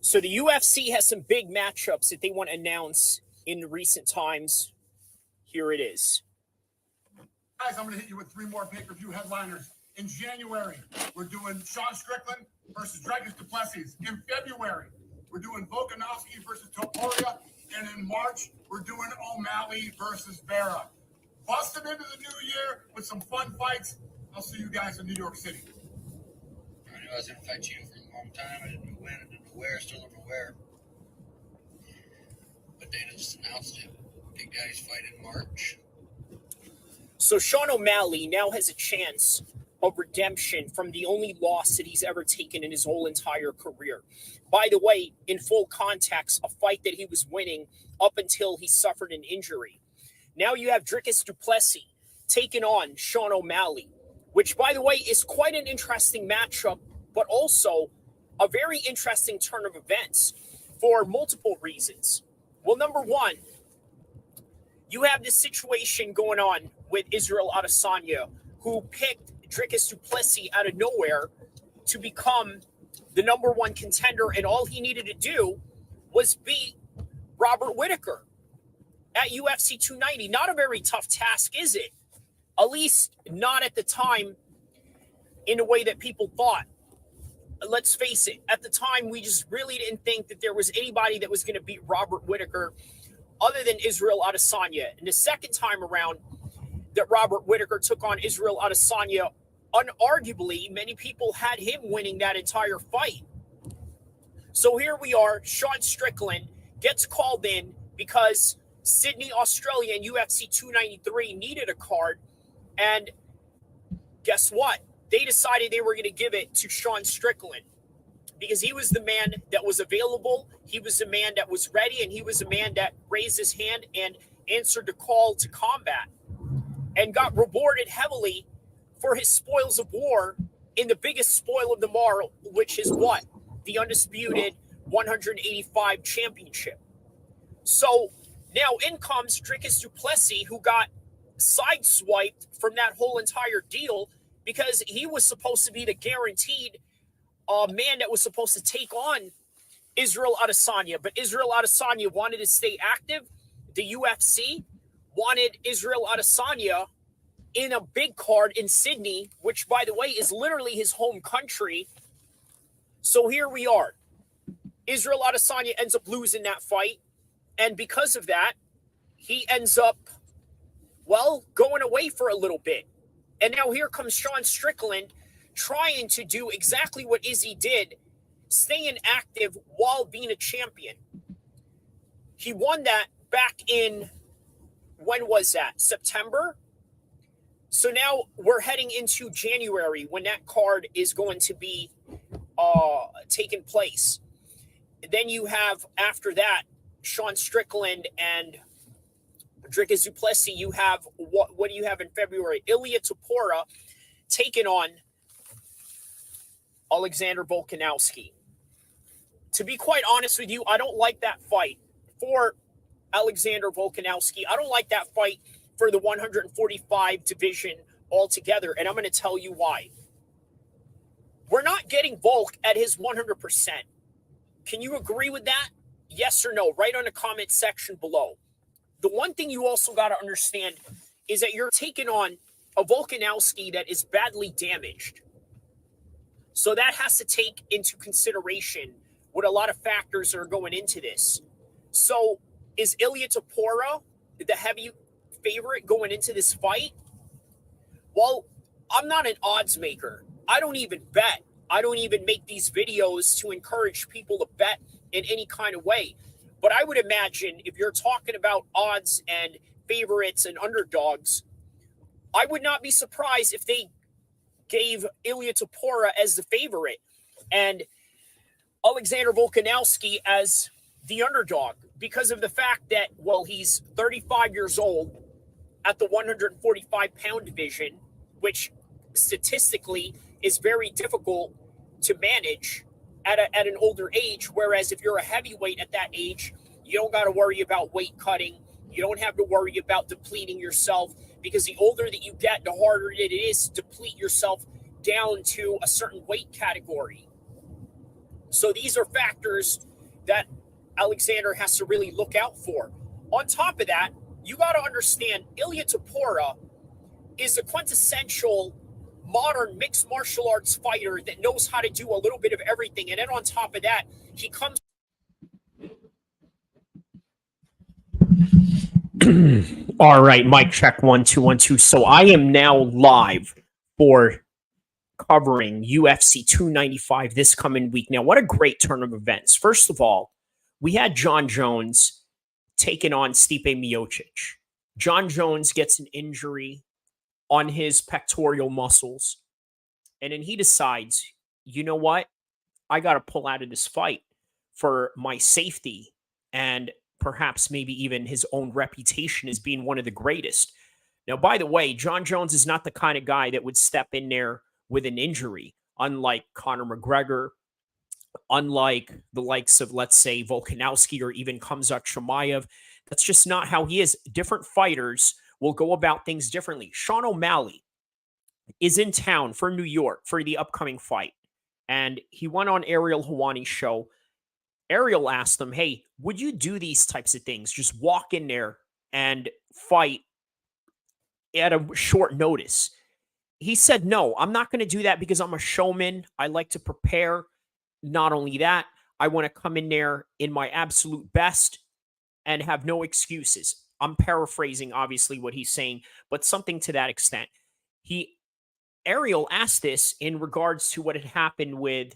So the UFC has some big matchups that they want to announce in recent times. Here it is. Guys, I'm going to hit you with 3 more pay-per-view headliners. In January, we're doing Sean Strickland versus Dricus du Plessis. In February, we're doing Volkanovski versus Topuria. And in March, we're doing O'Malley versus Vera. Busting into the new year with some fun fights. I'll see you guys in New York City. I knew I was going to fight you for a long time. I didn't know when, I didn't know where, still don't know where. But Dana just announced it. Big guys fight in March. So Sean O'Malley now has a chance of redemption from the only loss that he's ever taken in his whole entire career. By the way, in full context, a fight that he was winning up until he suffered an injury. Now you have Dricus du Plessis taking on Sean O'Malley, which, by the way, is quite an interesting matchup, but also a very interesting turn of events for multiple reasons. Well, number one, you have this situation going on with Israel Adesanya, who picked Dricus du Plessis out of nowhere to become the number one contender, and all he needed to do was beat Robert Whittaker at UFC 290. Not a very tough task, is it? At least not at the time in a way that people thought. Let's face it, at the time, we just really didn't think that there was anybody that was going to beat Robert Whittaker other than Israel Adesanya. And the second time around that Robert Whittaker took on Israel Adesanya, unarguably, many people had him winning that entire fight. So here we are, Sean Strickland gets called in because Sydney, Australia and UFC 293 needed a card. And guess what? They decided they were going to give it to Sean Strickland because he was the man that was available. He was the man that was ready, and he was the man that raised his hand and answered the call to combat and got rewarded heavily for his spoils of war in the biggest spoil of them all, which is what? The undisputed 185 championship. So now in comes Dricus du Plessis, who got sideswiped from that whole entire deal because he was supposed to be the guaranteed man that was supposed to take on Israel Adesanya. But Israel Adesanya wanted to stay active. The UFC wanted Israel Adesanya in a big card in Sydney, which, by the way, is literally his home country. So here we are. Israel Adesanya ends up losing that fight. And because of that, he ends up, well, going away for a little bit. And now here comes Sean Strickland trying to do exactly what Izzy did, staying active while being a champion. He won that back in, when was that? September? So now we're heading into January when that card is going to be taking place. Then you have, after that, Sean Strickland and Dricus du Plessis. You have, what do you have in February? Ilia Topuria taking on Alexander Volkanovski. To be quite honest with you, I don't like that fight for Alexander Volkanovski. I don't like that fight for the 145 division altogether, and I'm going to tell you why. We're not getting Volk at his 100%. Can you agree with that? Yes or no? Right on the comment section below. The one thing you also got to understand is that you're taking on a Volkanovski that is badly damaged. So that has to take into consideration what a lot of factors are going into this. So is Ilia Topuria the heavy favorite going into this fight? Well, I'm not an odds maker. I don't even bet. I don't even make these videos to encourage people to bet in any kind of way. But I would imagine if you're talking about odds and favorites and underdogs, I would not be surprised if they gave Ilia Topuria as the favorite. and Alexander Volkanovski as the underdog because of the fact that, well, he's 35 years old at the 145-pound division, which statistically is very difficult to manage at an older age. Whereas if you're a heavyweight at that age, you don't got to worry about weight cutting. You don't have to worry about depleting yourself, because the older that you get, the harder it is to deplete yourself down to a certain weight category. So these are factors that Alexander has to really look out for. On top of that, you got to understand Ilya Topuria is a quintessential modern mixed martial arts fighter that knows how to do a little bit of everything. And then on top of that, he comes. All right, mic check 1 2 1 2. So I am now live for covering UFC 295 this coming week. Now, what a great turn of events. First of all, we had John Jones taking on Stipe Miocic. John Jones gets an injury on his pectoral muscles, and then he decides, you know what? I got to pull out of this fight for my safety and perhaps maybe even his own reputation as being one of the greatest. Now, by the way, John Jones is not the kind of guy that would step in there with an injury, unlike Conor McGregor, unlike the likes of, let's say, Volkanovski or even Khamzat Chimaev. That's just not how he is. Different fighters will go about things differently. Sean O'Malley is in town for New York for the upcoming fight, and he went on Ariel Helwani's show. Ariel asked him, hey, would you do these types of things? Just walk in there and fight at a short notice. He said, no, I'm not going to do that because I'm a showman. I like to prepare. Not only that, I want to come in there in my absolute best and have no excuses. I'm paraphrasing, obviously, what he's saying, but something to that extent. Ariel asked this in regards to what had happened with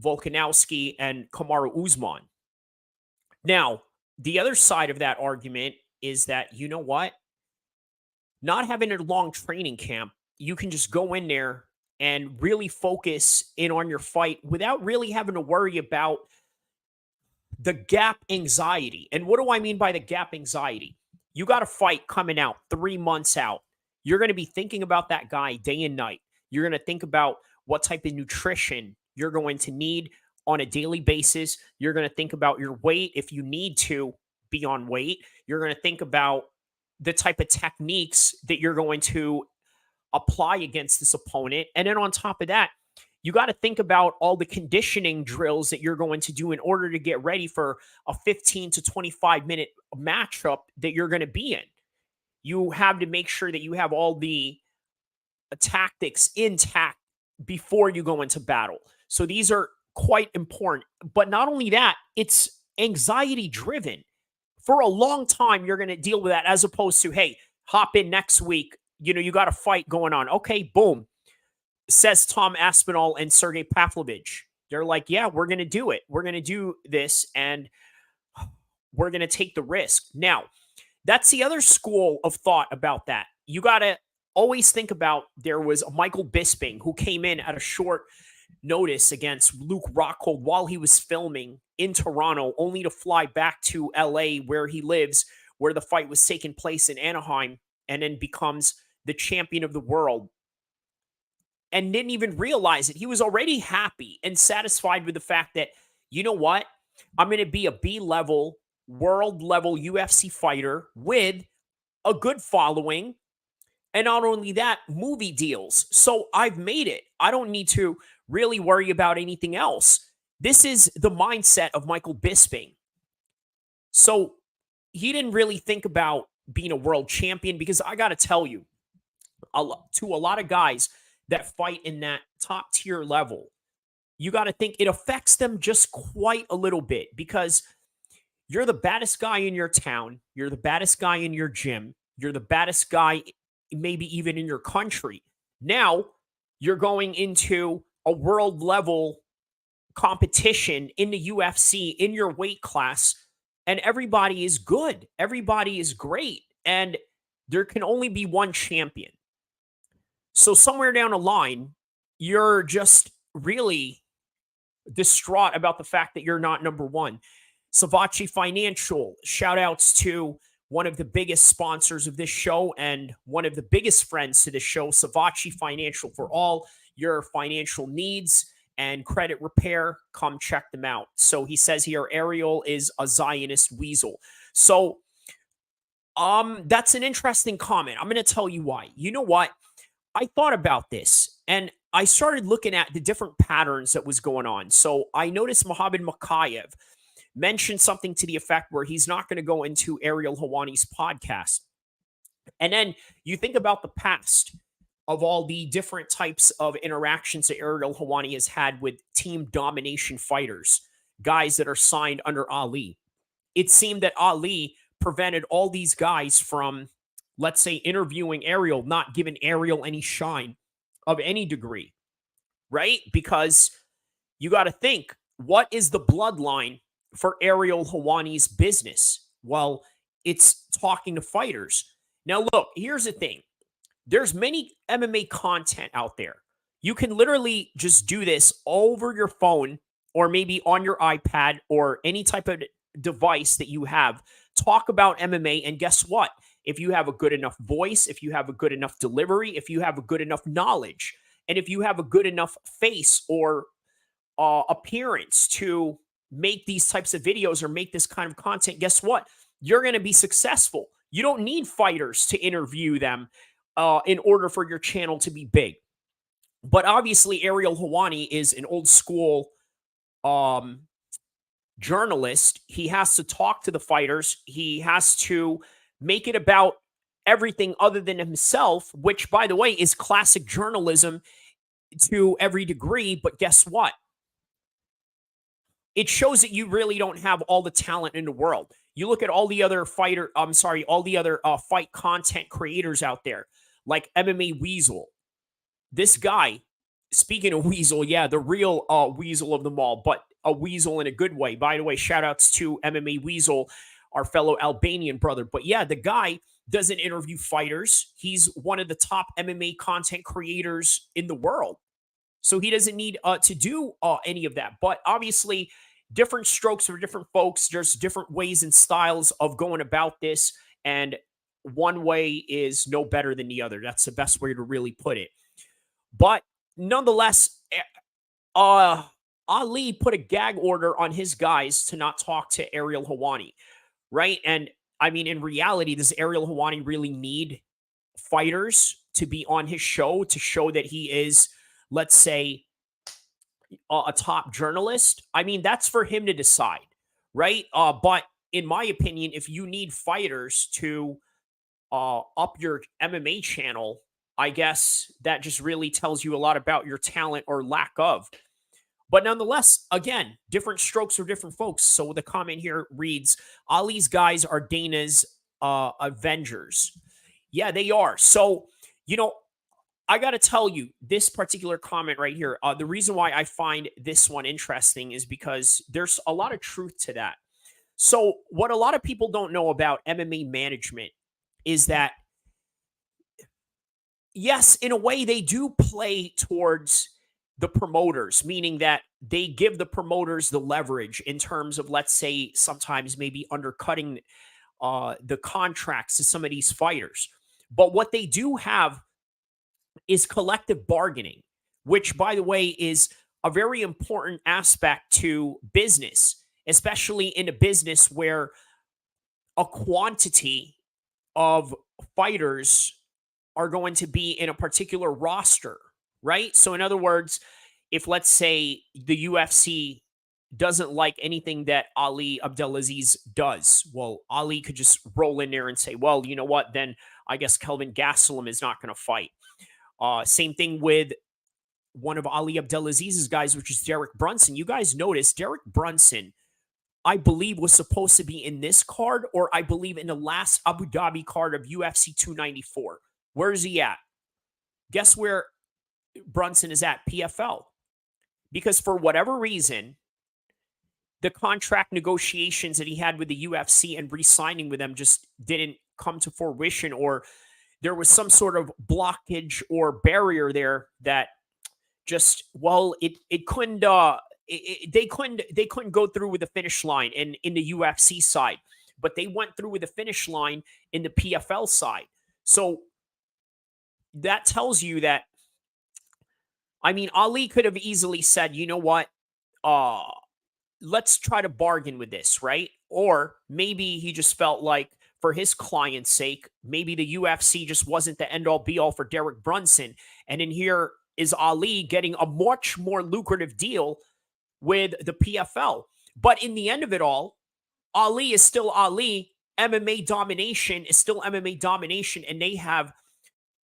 Volkanovski and Kamaru Usman. Now, the other side of that argument is that, you know what? Not having a long training camp, you can just go in there and really focus in on your fight without really having to worry about the gap anxiety. And what do I mean by the gap anxiety? You got a fight coming out 3 months out. You're going to be thinking about that guy day and night. You're going to think about what type of nutrition you're going to need on a daily basis. You're going to think about your weight if you need to be on weight. You're going to think about the type of techniques that you're going to apply against this opponent. And then on top of that, you got to think about all the conditioning drills that you're going to do in order to get ready for a 15 to 25-minute matchup that you're going to be in. You have to make sure that you have all the tactics intact before you go into battle. So these are quite important. But not only that, it's anxiety driven. For a long time, you're going to deal with that as opposed to, hey, hop in next week. You know, you got a fight going on. Okay, boom. Says Tom Aspinall and Sergey Pavlovich. They're like, yeah, we're going to do it. We're going to do this, and we're going to take the risk. Now, that's the other school of thought about that. You got to always think about, there was Michael Bisping who came in at a short notice against Luke Rockhold while he was filming in Toronto, only to fly back to LA where he lives, where the fight was taking place in Anaheim, and then becomes the champion of the world. And didn't even realize it. He was already happy and satisfied with the fact that, you know what? I'm going to be a B-level, world-level UFC fighter with a good following. And not only that, movie deals. So I've made it. I don't need to really worry about anything else. This is the mindset of Michael Bisping. So he didn't really think about being a world champion, because I got to tell you, to a lot of guys that fight in that top tier level, you got to think it affects them just quite a little bit, because you're the baddest guy in your town. You're the baddest guy in your gym. You're the baddest guy maybe even in your country. Now you're going into a world level competition in the UFC in your weight class, and everybody is good. Everybody is great. And there can only be one champion. So somewhere down the line, you're just really distraught about the fact that you're not number one. Savachi Financial, shout outs to one of the biggest sponsors of this show and one of the biggest friends to the show, Savachi Financial, for all your financial needs and credit repair. Come check them out. So he says here, Ariel is a Zionist weasel. So that's an interesting comment. I'm going to tell you why. You know what? I thought about this and I started looking at the different patterns that was going on. So I noticed Mohammed Makayev mentioned something to the effect where he's not going to go into Ariel Hawani's podcast. And then you think about the past of all the different types of interactions that Ariel Hawani has had with team domination fighters, guys that are signed under Ali. It seemed that Ali prevented all these guys from, let's say, interviewing Ariel, not giving Ariel any shine of any degree, right? Because you got to think, what is the bloodline for Ariel Hawani's business? Well, it's talking to fighters. Now, look, here's the thing. There's many MMA content out there. You can literally just do this over your phone or maybe on your iPad or any type of device that you have. Talk about MMA, and guess what? If you have a good enough voice, if you have a good enough delivery, if you have a good enough knowledge, and if you have a good enough face or appearance to make these types of videos or make this kind of content, guess what? You're going to be successful. You don't need fighters to interview them in order for your channel to be big. But obviously, Ariel Hawani is an old school journalist. He has to talk to the fighters. He has to make it about everything other than himself, which, by the way, is classic journalism to every degree. But guess what? It shows that you really don't have all the talent in the world. You look at all the other fight content creators out there, like MMA Weasel. This guy, speaking of Weasel, yeah, the real Weasel of them all, but a Weasel in a good way. By the way, shout outs to MMA Weasel, our fellow Albanian brother. But yeah, the guy doesn't interview fighters. He's one of the top MMA content creators in the world. So he doesn't need to do any of that. But obviously, different strokes for different folks. There's different ways and styles of going about this. And one way is no better than the other. That's the best way to really put it. But nonetheless, Ali put a gag order on his guys to not talk to Ariel Hawani, right? And I mean, in reality, does Ariel Hawani really need fighters to be on his show to show that he is, let's say, a top journalist? I mean, that's for him to decide, right? But in my opinion, if you need fighters to up your MMA channel, I guess that just really tells you a lot about your talent or lack of. But nonetheless, again, different strokes for different folks. So the comment here reads, Ali's guys are Dana's Avengers. Yeah, they are. So, you know, I got to tell you, this particular comment right here, the reason why I find this one interesting is because there's a lot of truth to that. So what a lot of people don't know about MMA management is that, yes, in a way, they do play towards the promoters, meaning that they give the promoters the leverage in terms of, let's say, sometimes maybe undercutting the contracts to some of these fighters. But what they do have is collective bargaining, which, by the way, is a very important aspect to business, especially in a business where a quantity of fighters are going to be in a particular roster, right? So in other words, if let's say the UFC doesn't like anything that Ali Abdelaziz does, well, Ali could just roll in there and say, well, you know what, then I guess Kelvin Gastelum is not going to fight. Same thing with one of Ali Abdelaziz's guys, which is Derek Brunson. You guys notice Derek Brunson, I believe, was supposed to be in this card, or I believe in the last Abu Dhabi card of UFC 294. Where is he at? Guess where Brunson is at? PFL. Because for whatever reason, the contract negotiations that he had with the UFC and re-signing with them just didn't come to fruition, or there was some sort of blockage or barrier there that just, well, it couldn't they couldn't go through with the finish line in the UFC side, but they went through with the finish line in the PFL side. So that tells you that, I mean, Ali could have easily said, you know what, uh, let's try to bargain with this, right? Or maybe he just felt like, for his client's sake, maybe the UFC just wasn't the end all be all for Derek Brunson. And in here is Ali getting a much more lucrative deal with the PFL. But in the end of it all, Ali is still Ali. MMA domination is still MMA domination, and they have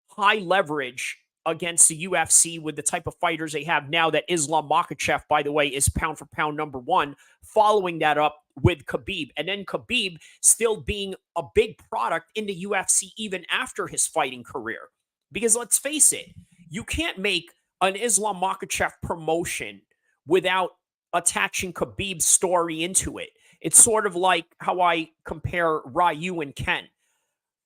high leverage against the UFC with the type of fighters they have now. That Islam Makhachev, by the way, is pound for pound #1, following that up with Khabib. And then Khabib still being a big product in the UFC even after his fighting career. Because let's face it, you can't make an Islam Makhachev promotion without attaching Khabib's story into it. It's sort of like how I compare Ryu and Ken.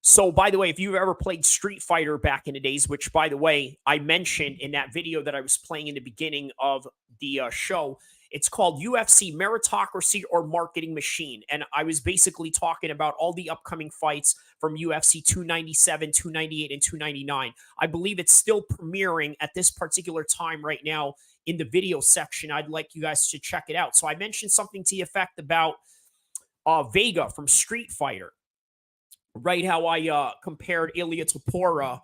So, by the way, if you've ever played Street Fighter back in the days, which, by the way, I mentioned in that video that I was playing in the beginning of the show, it's called UFC Meritocracy or Marketing Machine. And I was basically talking about all the upcoming fights from UFC 297, 298, and 299. I believe it's still premiering at this particular time right now in the video section. I'd like you guys to check it out. So I mentioned something to the effect about Vega from Street Fighter. Right, how I compared Ilya Tapora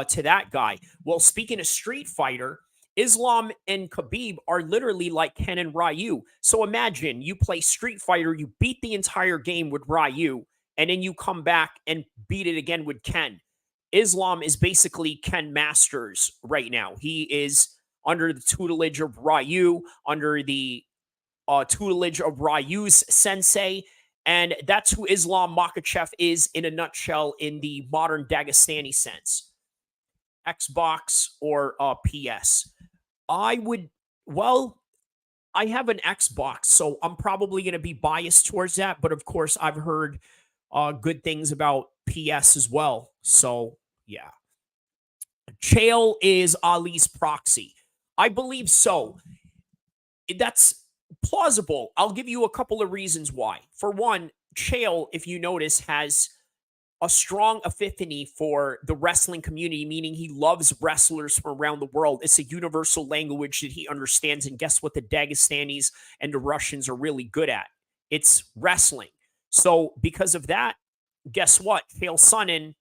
to that guy. Well, speaking of Street Fighter, Islam and Khabib are literally like Ken and Ryu. So imagine you play Street Fighter, you beat the entire game with Ryu, and then you come back and beat it again with Ken. Islam is basically Ken Masters right now. He is under the tutelage of Ryu, under the tutelage of Ryu's sensei. And that's who Islam Makhachev is in a nutshell in the modern Dagestani sense. Xbox or PS. I have an Xbox, so I'm probably going to be biased towards that. But of course, I've heard good things about PS as well. So, yeah. Chael is Ali's proxy. I believe so. That's plausible. I'll give you a couple of reasons why. For one, Chael, if you notice, has a strong epiphany for the wrestling community, meaning he loves wrestlers from around the world. It's a universal language that he understands. And guess what the Dagestanis and the Russians are really good at? It's wrestling. So because of that, guess what? Chael Sonnen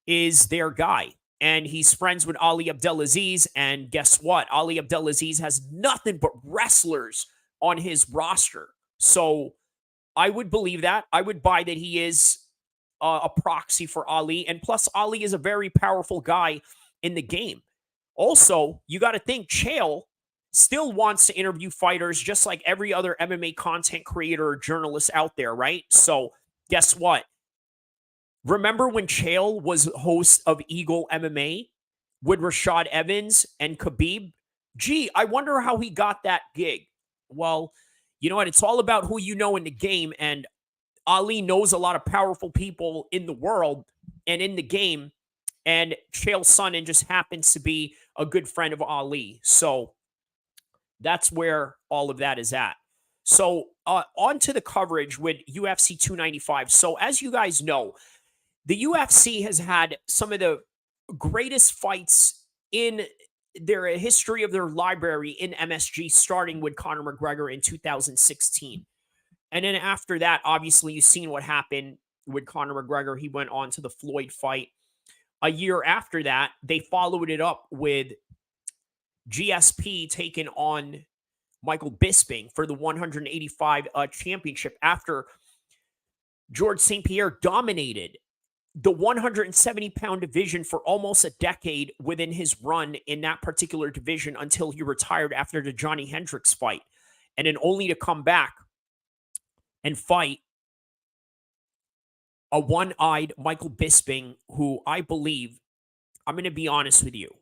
is their guy. And he's friends with Ali Abdelaziz. And guess what? Ali Abdelaziz has nothing but wrestlers on his roster. So I would believe that. I would buy that he is a proxy for Ali. And plus, Ali is a very powerful guy in the game. Also, you got to think Chael still wants to interview fighters just like every other MMA content creator or journalist out there, right? So guess what? Remember when Chael was host of Eagle MMA with Rashad Evans and Khabib? Gee, I wonder how he got that gig. Well, you know what? It's all about who you know in the game. And Ali knows a lot of powerful people in the world and in the game. And Chael Sonnen just happens to be a good friend of Ali. So that's where all of that is at. So on to the coverage with UFC 295. So as you guys know, the UFC has had some of the greatest fights in their history of their library in MSG, starting with Conor McGregor in 2016. And then after that, obviously, you've seen what happened with Conor McGregor. He went on to the Floyd fight. A year after that, they followed it up with GSP taking on Michael Bisping for the 185 championship after George St. Pierre dominated the 170-pound division for almost a decade within his run in that particular division until he retired after the Johnny Hendricks fight. And then only to come back and fight a one-eyed Michael Bisping, who I believe, I'm going to be honest with you,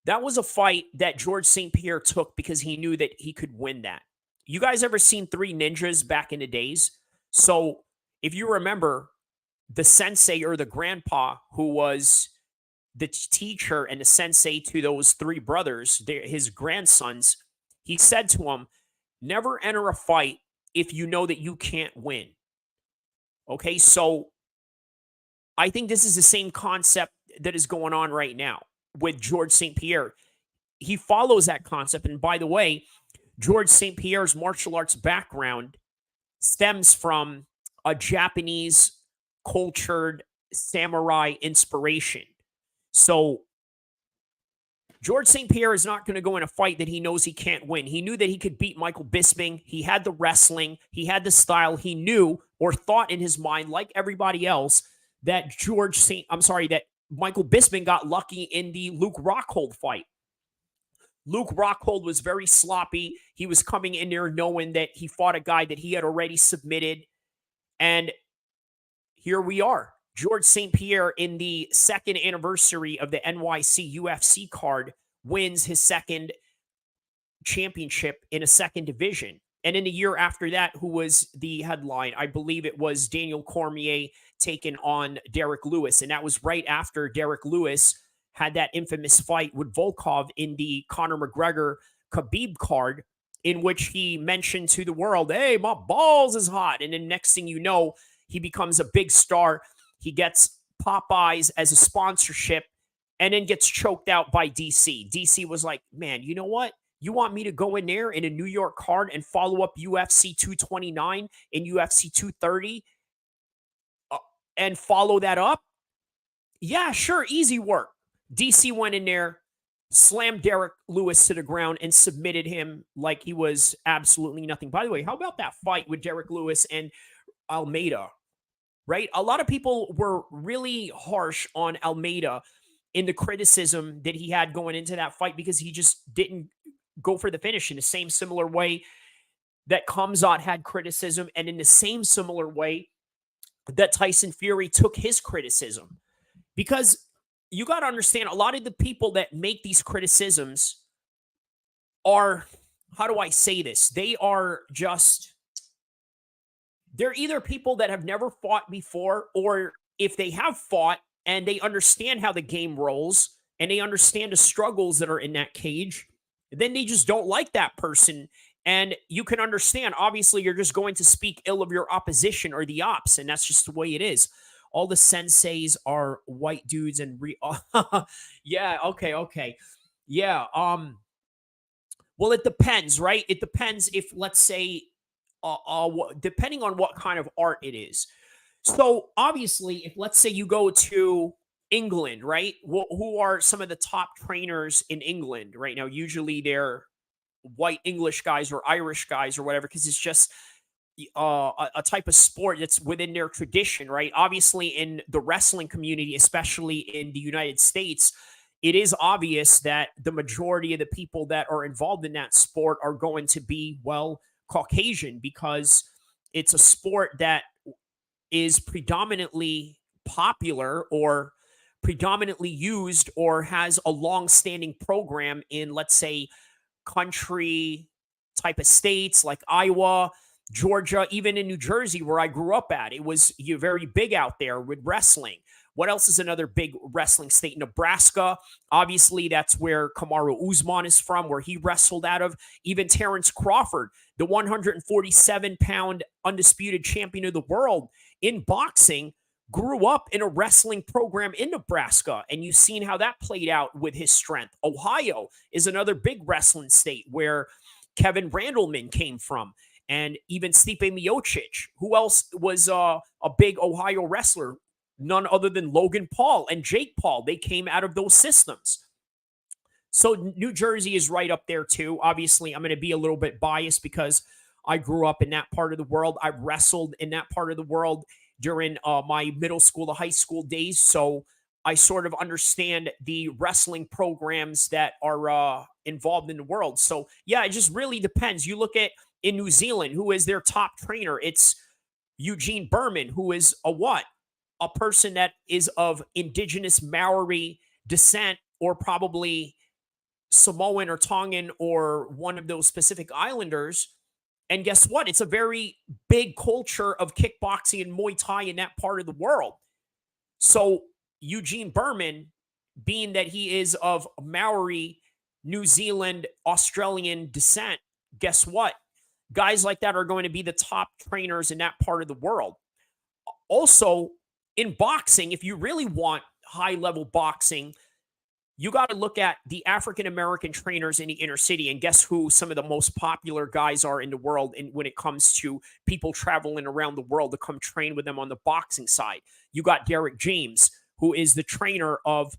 that was a fight that George St. Pierre took because he knew that he could win that. You guys ever seen Three Ninjas back in the days? So if you remember, the sensei or the grandpa who was the teacher and the sensei to those three brothers, his grandsons, He said to him, never enter a fight if you know that you can't win. Okay, so I think this is the same concept that is going on right now with George St. Pierre. He follows that concept. And by the way, George St. Pierre's martial arts background stems from a Japanese cultured samurai inspiration. So George St. Pierre is not going to go in a fight that he knows he can't win. He knew that he could beat Michael Bisping. He had the wrestling. He had the style. He knew or thought in his mind, like everybody else, that that Michael Bisping got lucky in the Luke Rockhold fight. Luke Rockhold was very sloppy. He was coming in there knowing that he fought a guy that he had already submitted. And here we are. George St. Pierre, in the second anniversary of the NYC UFC card, wins his second championship in a second division. And in the year after that, who was the headline? I believe it was Daniel Cormier taking on Derek Lewis. And that was right after Derek Lewis had that infamous fight with Volkov in the Conor McGregor Khabib card, in which he mentioned to the world, hey, my balls is hot. And then next thing you know, he becomes a big star. He gets Popeyes as a sponsorship and then gets choked out by DC. DC was like, man, you know what? You want me to go in there in a New York card and follow up UFC 229 and UFC 230 and follow that up? Yeah, sure. Easy work. DC went in there, slammed Derek Lewis to the ground, and submitted him like he was absolutely nothing. By the way, how about that fight with Derek Lewis and Almeida? Right? A lot of people were really harsh on Almeida in the criticism that he had going into that fight because he just didn't go for the finish in the same similar way that Khamzat had criticism, and in the same similar way that Tyson Fury took his criticism. Because you got to understand, a lot of the people that make these criticisms are, how do I say this? They're either people that have never fought before, or if they have fought and they understand how the game rolls and they understand the struggles that are in that cage, then they just don't like that person. And you can understand, obviously, you're just going to speak ill of your opposition or the ops, and that's just the way it is. All the senseis are white dudes and yeah, okay. Yeah, well, it depends, right? It depends if, let's say, depending on what kind of art it is. So obviously, if let's say you go to England, right? Who are some of the top trainers in England right now? Usually they're white English guys or Irish guys or whatever, because it's just a type of sport that's within their tradition, right? Obviously, in the wrestling community, especially in the United States, it is obvious that the majority of the people that are involved in that sport are going to be, well, Caucasian, because it's a sport that is predominantly popular or predominantly used or has a long-standing program in, let's say, country type of states like Iowa, Georgia, even in New Jersey, where I grew up at. It was very big out there with wrestling. What else is another big wrestling state? Nebraska. Obviously, that's where Kamaru Usman is from, where he wrestled out of. Even Terrence Crawford, the 147-pound undisputed champion of the world in boxing, grew up in a wrestling program in Nebraska, and you've seen how that played out with his strength. Ohio is another big wrestling state where Kevin Randleman came from, and even Stipe Miocic. Who else was a big Ohio wrestler? None other than Logan Paul and Jake Paul. They came out of those systems. So New Jersey is right up there too. Obviously, I'm going to be a little bit biased because I grew up in that part of the world. I wrestled in that part of the world during my middle school to high school days. So I sort of understand the wrestling programs that are involved in the world. So yeah, it just really depends. You look at in New Zealand, who is their top trainer? It's Eugene Berman, who is a person that is of indigenous Maori descent, or probably Samoan or Tongan or one of those Pacific Islanders. And guess what? It's a very big culture of kickboxing and Muay Thai in that part of the world. So Eugene Berman, being that he is of Maori, New Zealand, Australian descent, guess what? Guys like that are going to be the top trainers in that part of the world. Also, in boxing, if you really want high level boxing, you got to look at the African American trainers in the inner city, and guess who some of the most popular guys are in the world. And when it comes to people traveling around the world to come train with them on the boxing side, you got Derek James, who is the trainer of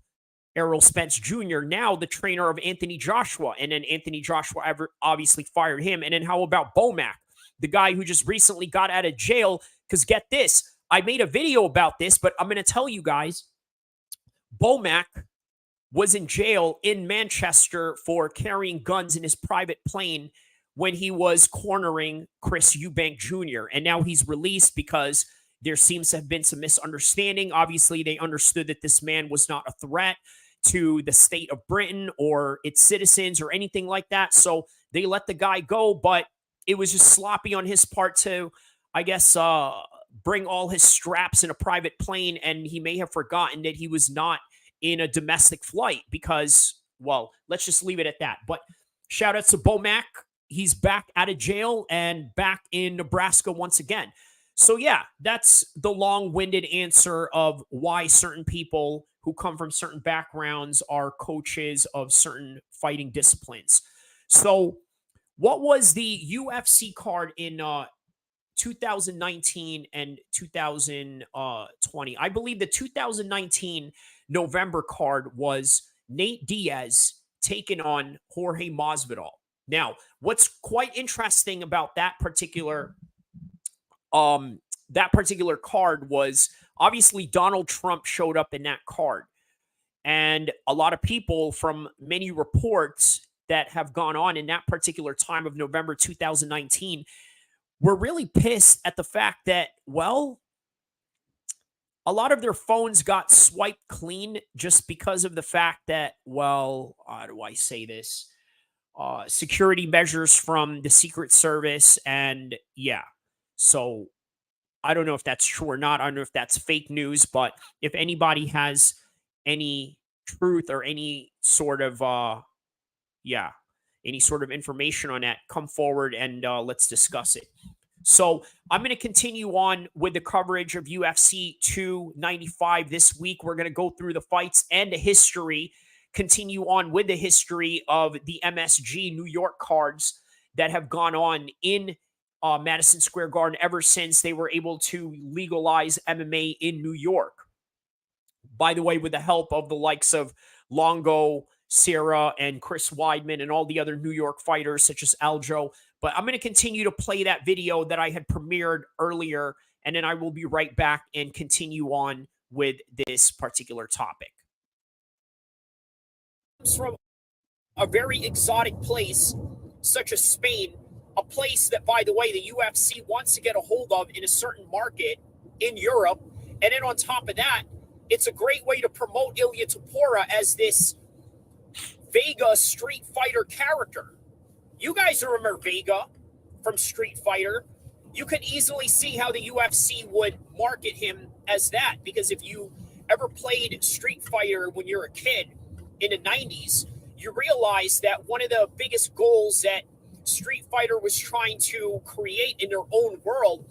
Errol Spence Jr., now the trainer of Anthony Joshua. And then Anthony Joshua obviously fired him. And then how about Bomac, the guy who just recently got out of jail? Because get this, I made a video about this, but I'm going to tell you guys, Bomac was in jail in Manchester for carrying guns in his private plane when he was cornering Chris Eubank Jr. And now he's released because there seems to have been some misunderstanding. Obviously, they understood that this man was not a threat to the state of Britain or its citizens or anything like that. So they let the guy go, but it was just sloppy on his part to, I guess, bring all his straps in a private plane. And he may have forgotten that he was not in a domestic flight because, well, let's just leave it at that. But shout out to Bomac. He's back out of jail and back in Nebraska once again. So yeah, that's the long-winded answer of why certain people who come from certain backgrounds are coaches of certain fighting disciplines. So what was the UFC card in 2019 and 2020? I believe the 2019 November card was Nate Diaz taking on Jorge Masvidal. Now, what's quite interesting about that particular card was obviously Donald Trump showed up in that card. And a lot of people from many reports that have gone on in that particular time of November 2019 were really pissed at the fact that, well, a lot of their phones got swiped clean just because of the fact that, well, how do I say this? Security measures from the Secret Service. And yeah, so I don't know if that's true or not. I don't know if that's fake news, but if anybody has any truth or any sort of, any sort of information on that, come forward and let's discuss it. So I'm going to continue on with the coverage of UFC 295 this week. We're going to go through the fights and the history, continue on with the history of the MSG New York cards that have gone on in Madison Square Garden ever since they were able to legalize MMA in New York. By the way, with the help of the likes of Longo, Serra, and Chris Weidman, and all the other New York fighters such as Aljo. But I'm going to continue to play that video that I had premiered earlier, and then I will be right back and continue on with this particular topic. From a very exotic place such as Spain, a place that, by the way, the UFC wants to get a hold of in a certain market in Europe. And then on top of that, it's a great way to promote Ilia Topuria as this Vega Street Fighter character. You guys remember Vega from Street Fighter. You can easily see how the UFC would market him as that, because if you ever played Street Fighter when you're a kid in the 90s, you realize that one of the biggest goals that Street Fighter was trying to create in their own world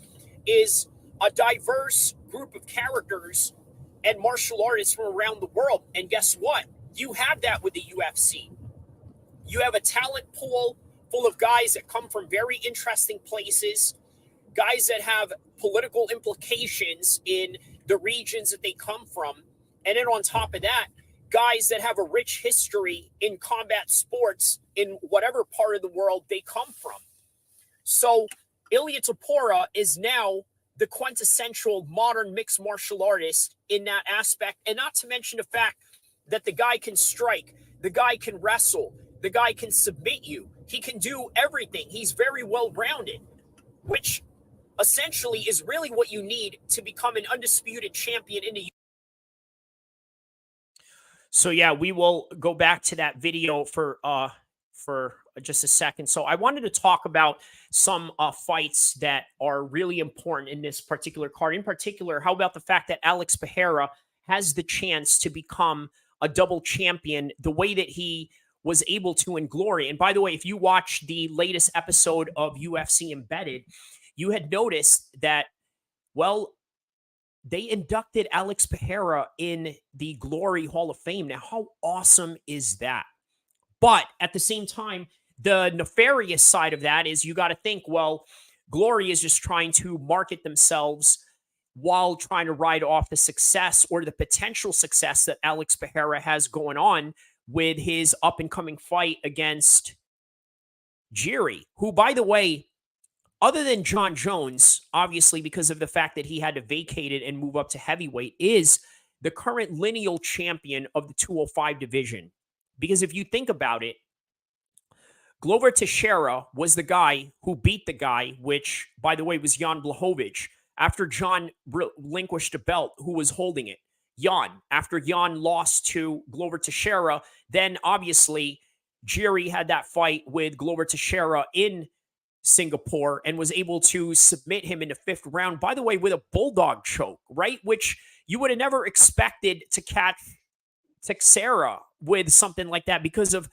is a diverse group of characters and martial artists from around the world. And guess what? You have that with the UFC. You have a talent pool full of guys that come from very interesting places, guys that have political implications in the regions that they come from. And then on top of that, guys that have a rich history in combat sports in whatever part of the world they come from. So Ilia Topuria is now the quintessential modern mixed martial artist in that aspect. And not to mention the fact that the guy can strike, the guy can wrestle, the guy can submit you. He can do everything. He's very well-rounded, which essentially is really what you need to become an undisputed champion in the. So yeah, we will go back to that video for just a second. So I wanted to talk about some fights that are really important in this particular card. In particular, how about the fact that Alex Pereira has the chance to become a double champion the way that he was able to in Glory. And by the way, if you watch the latest episode of UFC Embedded, you had noticed that, well, they inducted Al-Kheer in the Glory Hall of Fame. Now, how awesome is that? But at the same time, the nefarious side of that is you got to think, well, Glory is just trying to market themselves while trying to ride off the success or the potential success that Al-Kheer has going on with his up and coming fight against Jiri, who, by the way, other than John Jones, obviously because of the fact that he had to vacate it and move up to heavyweight, is the current lineal champion of the 205 division. Because if you think about it, Glover Teixeira was the guy who beat the guy, which, by the way, was Jan Blachowicz, after John relinquished the belt, who was holding it. Jan, after Jan lost to Glover Teixeira, then obviously Jiri had that fight with Glover Teixeira in Singapore and was able to submit him in the 5th round, by the way, with a bulldog choke, right? Which you would have never expected to catch Teixeira with something like that because of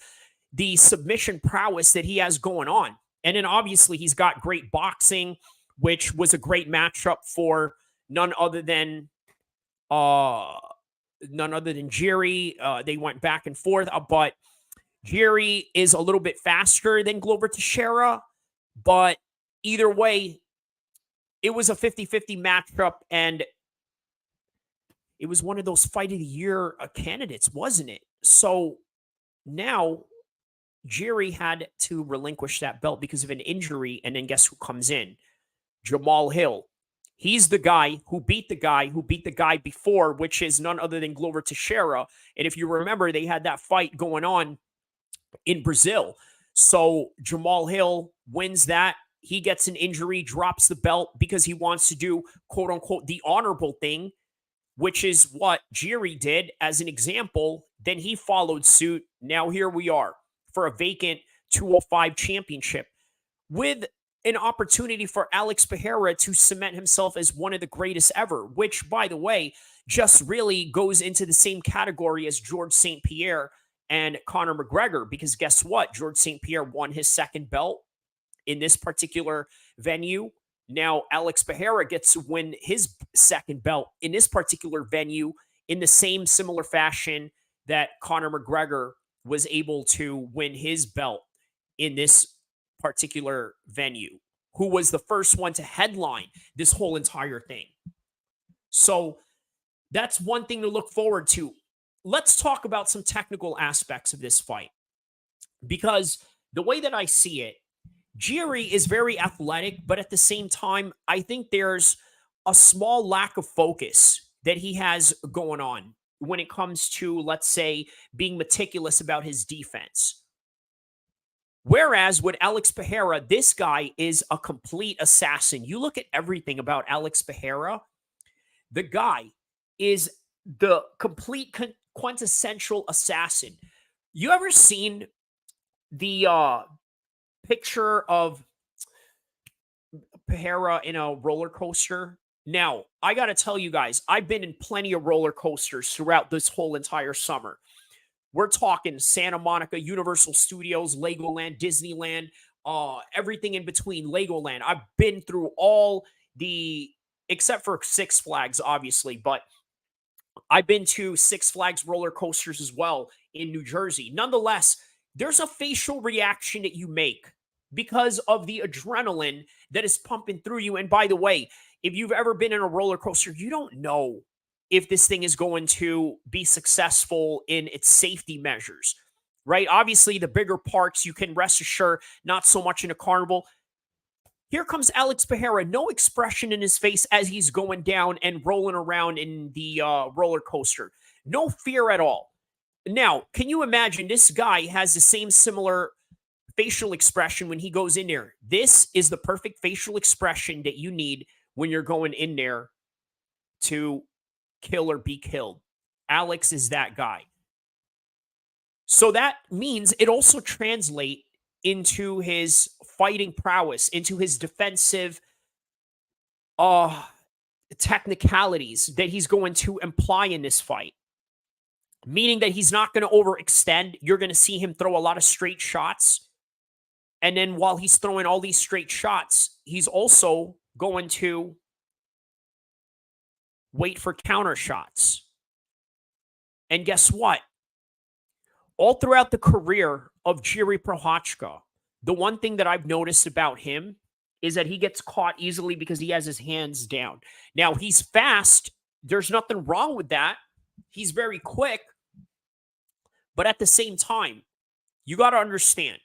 the submission prowess that he has going on. And then obviously he's got great boxing, which was a great matchup for none other than Jiri. They went back and forth, but Jiri is a little bit faster than Glover Teixeira. But either way, it was a 50-50 matchup, and it was one of those fight of the year candidates, wasn't it? So now Jiri had to relinquish that belt because of an injury, and then guess who comes in? Jamal Hill. He's the guy who beat the guy before, which is none other than Glover Teixeira. And if you remember, they had that fight going on in Brazil. So Jamal Hill wins that. He gets an injury, drops the belt because he wants to do, quote unquote, the honorable thing, which is what Jiri did as an example. Then he followed suit. Now here we are for a vacant 205 championship with an opportunity for Al-Kheer to cement himself as one of the greatest ever, which, by the way, just really goes into the same category as George St. Pierre and Conor McGregor, because guess what? George St. Pierre won his 2nd belt in this particular venue. Now, Al-Kheer gets to win his 2nd belt in this particular venue in the same similar fashion that Conor McGregor was able to win his belt in this particular venue, who was the first one to headline this whole entire thing. So that's one thing to look forward to. Let's talk about some technical aspects of this fight, because the way that I see it, Jiri is very athletic, but at the same time, I think there's a small lack of focus that he has going on when it comes to, let's say, being meticulous about his defense. Whereas with Al-Kheer, this guy is a complete assassin. You look at everything about Al-Kheer, the guy is the complete quintessential assassin. You ever seen the picture of Pereira in a roller coaster? Now, I got to tell you guys, I've been in plenty of roller coasters throughout this whole entire summer. We're talking Santa Monica, Universal Studios, Legoland, Disneyland, everything in between, Legoland. I've been through all the, except for Six Flags, obviously, but I've been to Six Flags roller coasters as well in New Jersey. Nonetheless, there's a facial reaction that you make because of the adrenaline that is pumping through you. And by the way, if you've ever been in a roller coaster, you don't know if this thing is going to be successful in its safety measures, right? Obviously, the bigger parks, you can rest assured, not so much in a carnival. Here comes Al-Kheer, no expression in his face as he's going down and rolling around in the roller coaster. No fear at all. Now, can you imagine this guy has the same similar facial expression when he goes in there? This is the perfect facial expression that you need when you're going in there to kill or be killed. Alex is that guy. So that means it also translates into his fighting prowess, into his defensive technicalities that he's going to imply in this fight. meaning that he's not going to overextend. You're going to see him throw a lot of straight shots. And then while he's throwing all these straight shots, he's also going to wait for counter shots. And guess what? All throughout the career of Jiri Prochazka, the one thing that I've noticed about him is that he gets caught easily because he has his hands down. Now, he's fast. There's nothing wrong with that. He's very quick. But at the same time, you got to understand,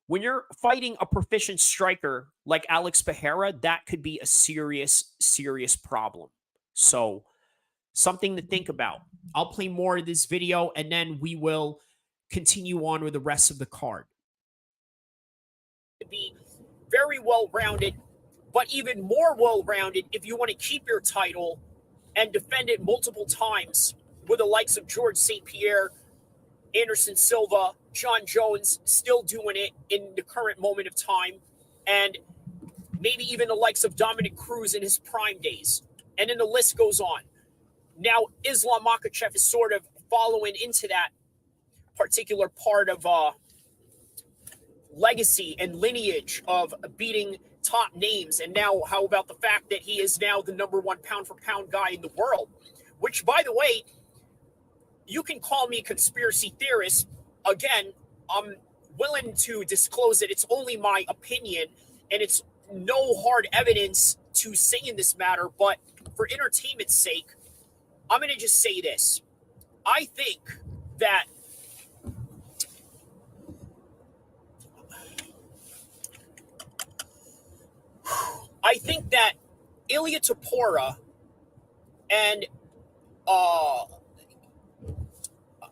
when you're fighting a proficient striker like Alex Pereira, that could be a serious, serious problem. So, something to think about. I'll play more of this video, and then we will continue on with the rest of the card. Be very well-rounded, but even more well-rounded if you want to keep your title and defend it multiple times with the likes of George St. Pierre, Anderson Silva, John Jones still doing it in the current moment of time, and maybe even the likes of Dominic Cruz in his prime days. And then the list goes on. Now, Islam Makhachev is sort of following into that particular part of legacy and lineage of beating top names. And now, how about the fact that he is now the #1 pound-for-pound guy in the world? Which, by the way, you can call me a conspiracy theorist. Again, I'm willing to disclose it. It's only my opinion, and it's no hard evidence to say in this matter. But for entertainment's sake, I'm going to just say this. I think that Ilya Topuria and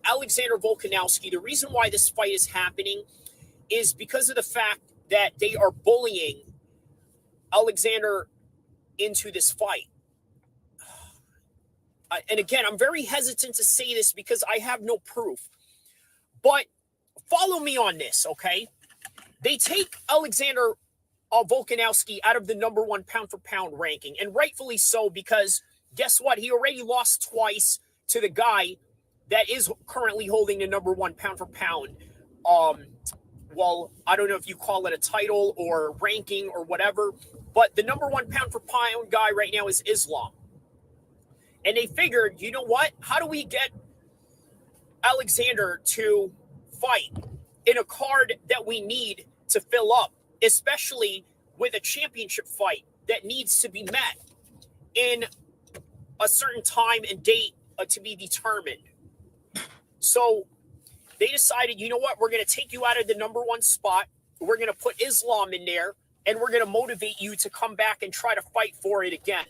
Alexander Volkanovski, the reason why this fight is happening is because of the fact that they are bullying Alexander into this fight. And again, I'm very hesitant to say this because I have no proof. But follow me on this, okay? They take Alexander Volkanovski out of the #1 pound-for-pound ranking, and rightfully so, because guess what? He already lost twice to the guy that is currently holding the #1 pound-for-pound. Well, I don't know if you call it a title or ranking or whatever, but the #1 pound-for-pound guy right now is Islam. And they figured, you know what? How do we get Alexander to fight in a card that we need to fill up, especially with a championship fight that needs to be met in a certain time and date to be determined? So they decided, you know what? We're going to take you out of the #1 spot. We're going to put Islam in there, and we're going to motivate you to come back and try to fight for it again.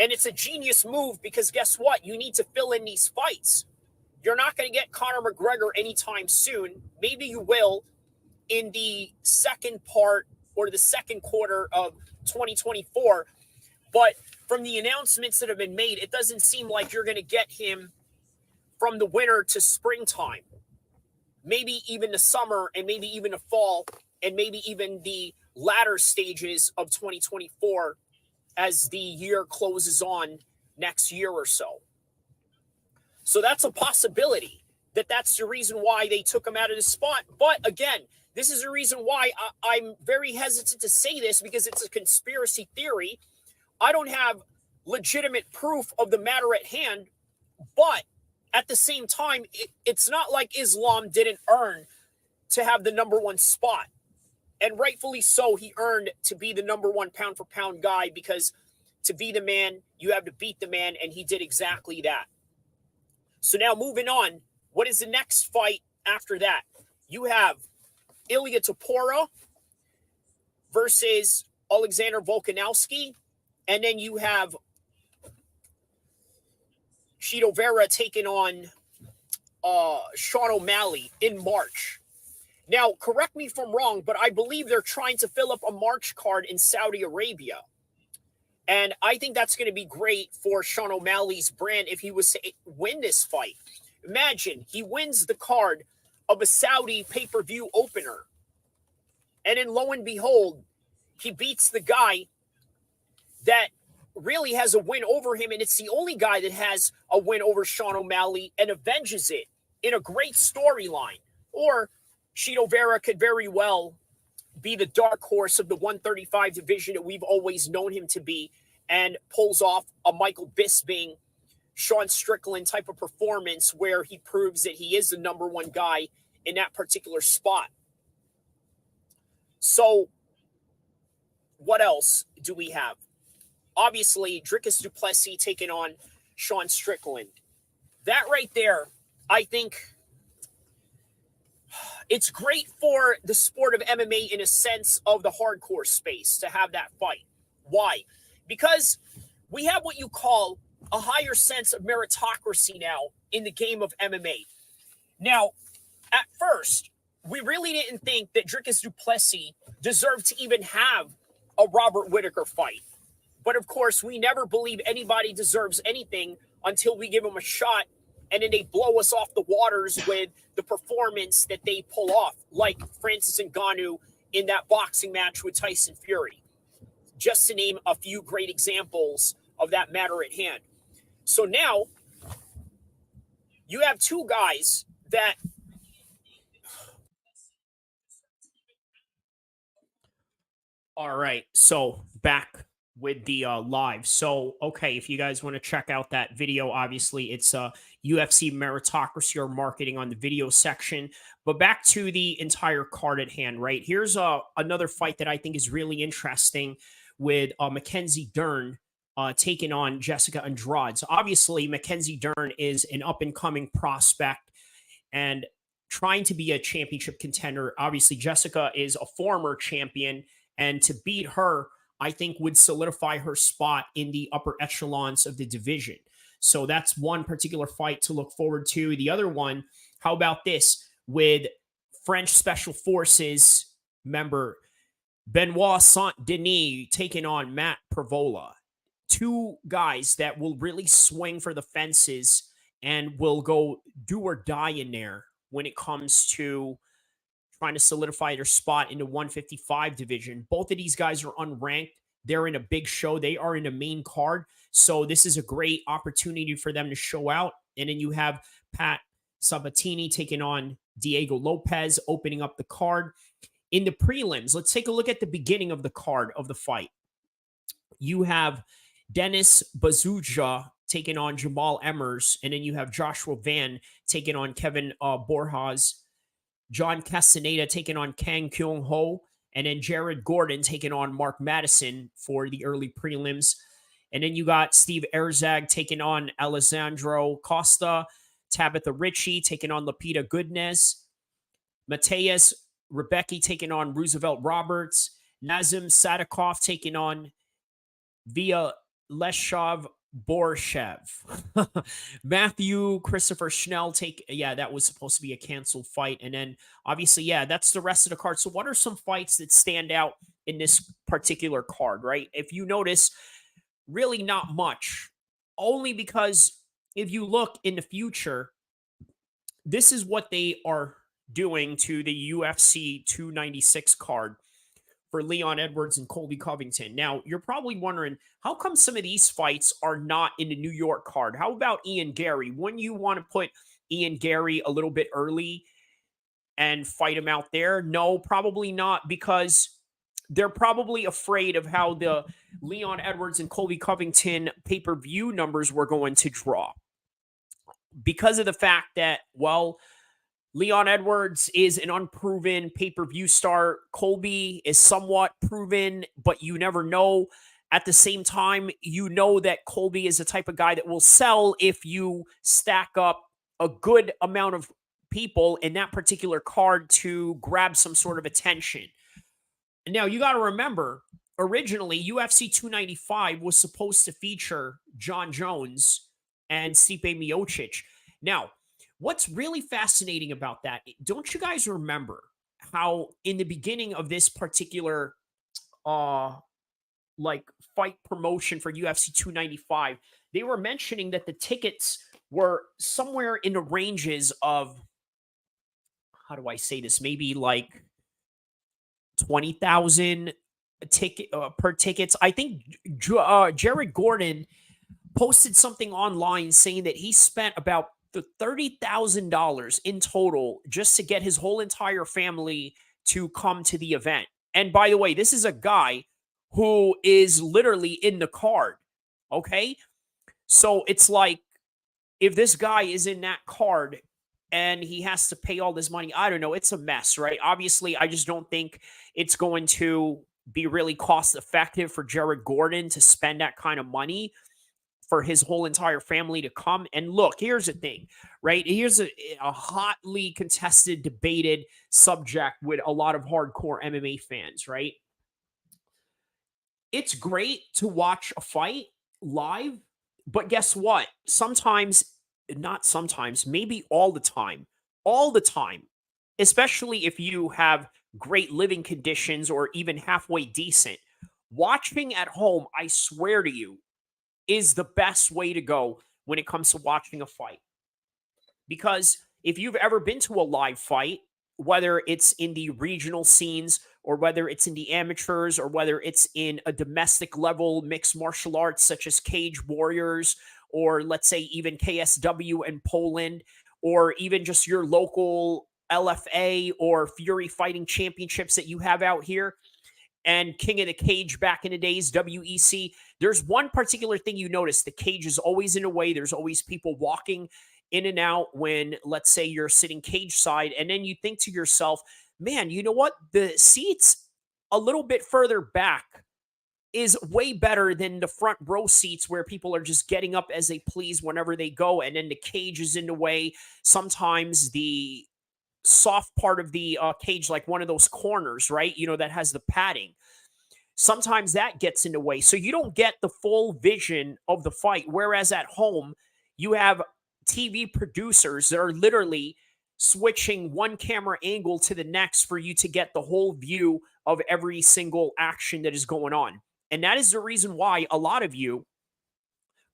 And it's a genius move because guess what? You need to fill in these fights. You're not going to get Conor McGregor anytime soon. Maybe you will in the second part or the second quarter of 2024. But from the announcements that have been made, it doesn't seem like you're going to get him from the winter to springtime. Maybe even the summer, and maybe even the fall, and maybe even the latter stages of 2024 as the year closes on next year or so. So that's a possibility that's the reason why they took him out of the spot. But again, this is the reason why I'm very hesitant to say this, because it's a conspiracy theory. I don't have legitimate proof of the matter at hand, but at the same time, it's not like Islam didn't earn to have the #1 spot. And rightfully so, he earned to be the #1 pound-for-pound guy, because to be the man, you have to beat the man, and he did exactly that. So now moving on, what is the next fight after that? You have Ilya Topuria versus Alexander Volkanovski, and then you have Chito Vera taking on Sean O'Malley in March. Now, correct me if I'm wrong, but I believe they're trying to fill up a March card in Saudi Arabia. And I think that's going to be great for Sean O'Malley's brand if he was to win this fight. Imagine he wins the card of a Saudi pay-per-view opener. And then lo and behold, he beats the guy that really has a win over him, and it's the only guy that has a win over Sean O'Malley and avenges it in a great storyline. Or Chito Vera could very well be the dark horse of the 135 division that we've always known him to be and pulls off a Michael Bisping, Sean Strickland type of performance where he proves that he is the number one guy in that particular spot. So what else do we have? Obviously, Dricus du Plessis taking on Sean Strickland. That right there, I think it's great for the sport of MMA in a sense of the hardcore space to have that fight. Why? Because we have what you call a higher sense of meritocracy now in the game of MMA. Now, at first, we really didn't think that Dricus du Plessis deserved to even have a Robert Whittaker fight. But of course, we never believe anybody deserves anything until we give them a shot, and then they blow us off the waters with the performance that they pull off, like Francis Ngannou in that boxing match with Tyson Fury, just to name a few great examples of that matter at hand. So now you have two guys that All right. So back with the live. So, okay, if you guys want to check out that video, obviously it's UFC Meritocracy or Marketing on the video section. But back to the entire card at hand, right? Here's another fight that I think is really interesting with Mackenzie Dern taking on Jessica Andrade. So obviously Mackenzie Dern is an up-and-coming prospect and trying to be a championship contender. Obviously, Jessica is a former champion, and to beat her, I think would solidify her spot in the upper echelons of the division. So that's one particular fight to look forward to. The other one, how about this, with French Special Forces member Benoit Saint-Denis taking on Matt Pravola. Two guys that will really swing for the fences and will go do or die in there when it comes to trying to solidify their spot in the 155 division. Both of these guys are unranked. They're in a big show. They are in a main card. So this is a great opportunity for them to show out. And then you have Pat Sabatini taking on Diego Lopez, opening up the card. In the prelims, let's take a look at the beginning of the card of the fight. You have Dennis Bazuja taking on Jamal Emmers, and then you have Joshua Van taking on Kevin Borjas, John Castaneda taking on Kang Kyung Ho, and then Jared Gordon taking on Mark Madison for the early prelims. And then you got Steve Erzag taking on Alessandro Costa, Tabitha Ritchie taking on Lapita Goodness, Mateus Rebecki taking on Roosevelt Roberts, Nazim Sadikov taking on Via Leshov Borshev. Matthew Christopher Schnell that was supposed to be a canceled fight. And then obviously, that's the rest of the card. So what are some fights that stand out in this particular card, right? If you notice, really not much. Only because if you look in the future, this is what they are doing to the UFC 296 card for Leon Edwards and Colby Covington. Now, you're probably wondering, how come some of these fights are not in the New York card? How about Ian Gary? Wouldn't you want to put Ian Gary a little bit early and fight him out there? No, probably not, because they're probably afraid of how the Leon Edwards and Colby Covington pay-per-view numbers were going to draw. Because of the fact that, well, Leon Edwards is an unproven pay-per-view star. Colby is somewhat proven, but you never know. At the same time, you know that Colby is the type of guy that will sell if you stack up a good amount of people in that particular card to grab some sort of attention. Now, you got to remember, originally, UFC 295 was supposed to feature John Jones and Stipe Miocic. Now, what's really fascinating about that, don't you guys remember how in the beginning of this particular fight promotion for UFC 295, they were mentioning that the tickets were somewhere in the ranges of, how do I say this, maybe like 20,000 ticket per tickets. I think Jared Gordon posted something online saying that he spent about the $30,000 in total just to get his whole entire family to come to the event. And by the way, this is a guy who is literally in the card. Okay. So it's like, if this guy is in that card and he has to pay all this money, I don't know. It's a mess, right? Obviously, I just don't think it's going to be really cost effective for Jared Gordon to spend that kind of money for his whole entire family to come. And look, here's the thing, right? Here's a hotly contested, debated subject with a lot of hardcore MMA fans, right? It's great to watch a fight live, but guess what? Sometimes, not sometimes, maybe all the time, especially if you have great living conditions or even halfway decent, watching at home, I swear to you, is the best way to go when it comes to watching a fight. Because if you've ever been to a live fight, whether it's in the regional scenes or whether it's in the amateurs or whether it's in a domestic level mixed martial arts such as Cage Warriors or let's say even KSW in Poland or even just your local LFA or Fury Fighting Championships that you have out here and King of the Cage back in the days, WEC, there's one particular thing you notice. The cage is always in a way. There's always people walking in and out when, let's say, you're sitting cage side. And then you think to yourself, man, you know what? The seats a little bit further back is way better than the front row seats where people are just getting up as they please whenever they go. And then the cage is in the way. Sometimes the soft part of the cage, like one of those corners, right? You know, that has the padding. Sometimes that gets in the way. So you don't get the full vision of the fight. Whereas at home, you have TV producers that are literally switching one camera angle to the next for you to get the whole view of every single action that is going on. And that is the reason why a lot of you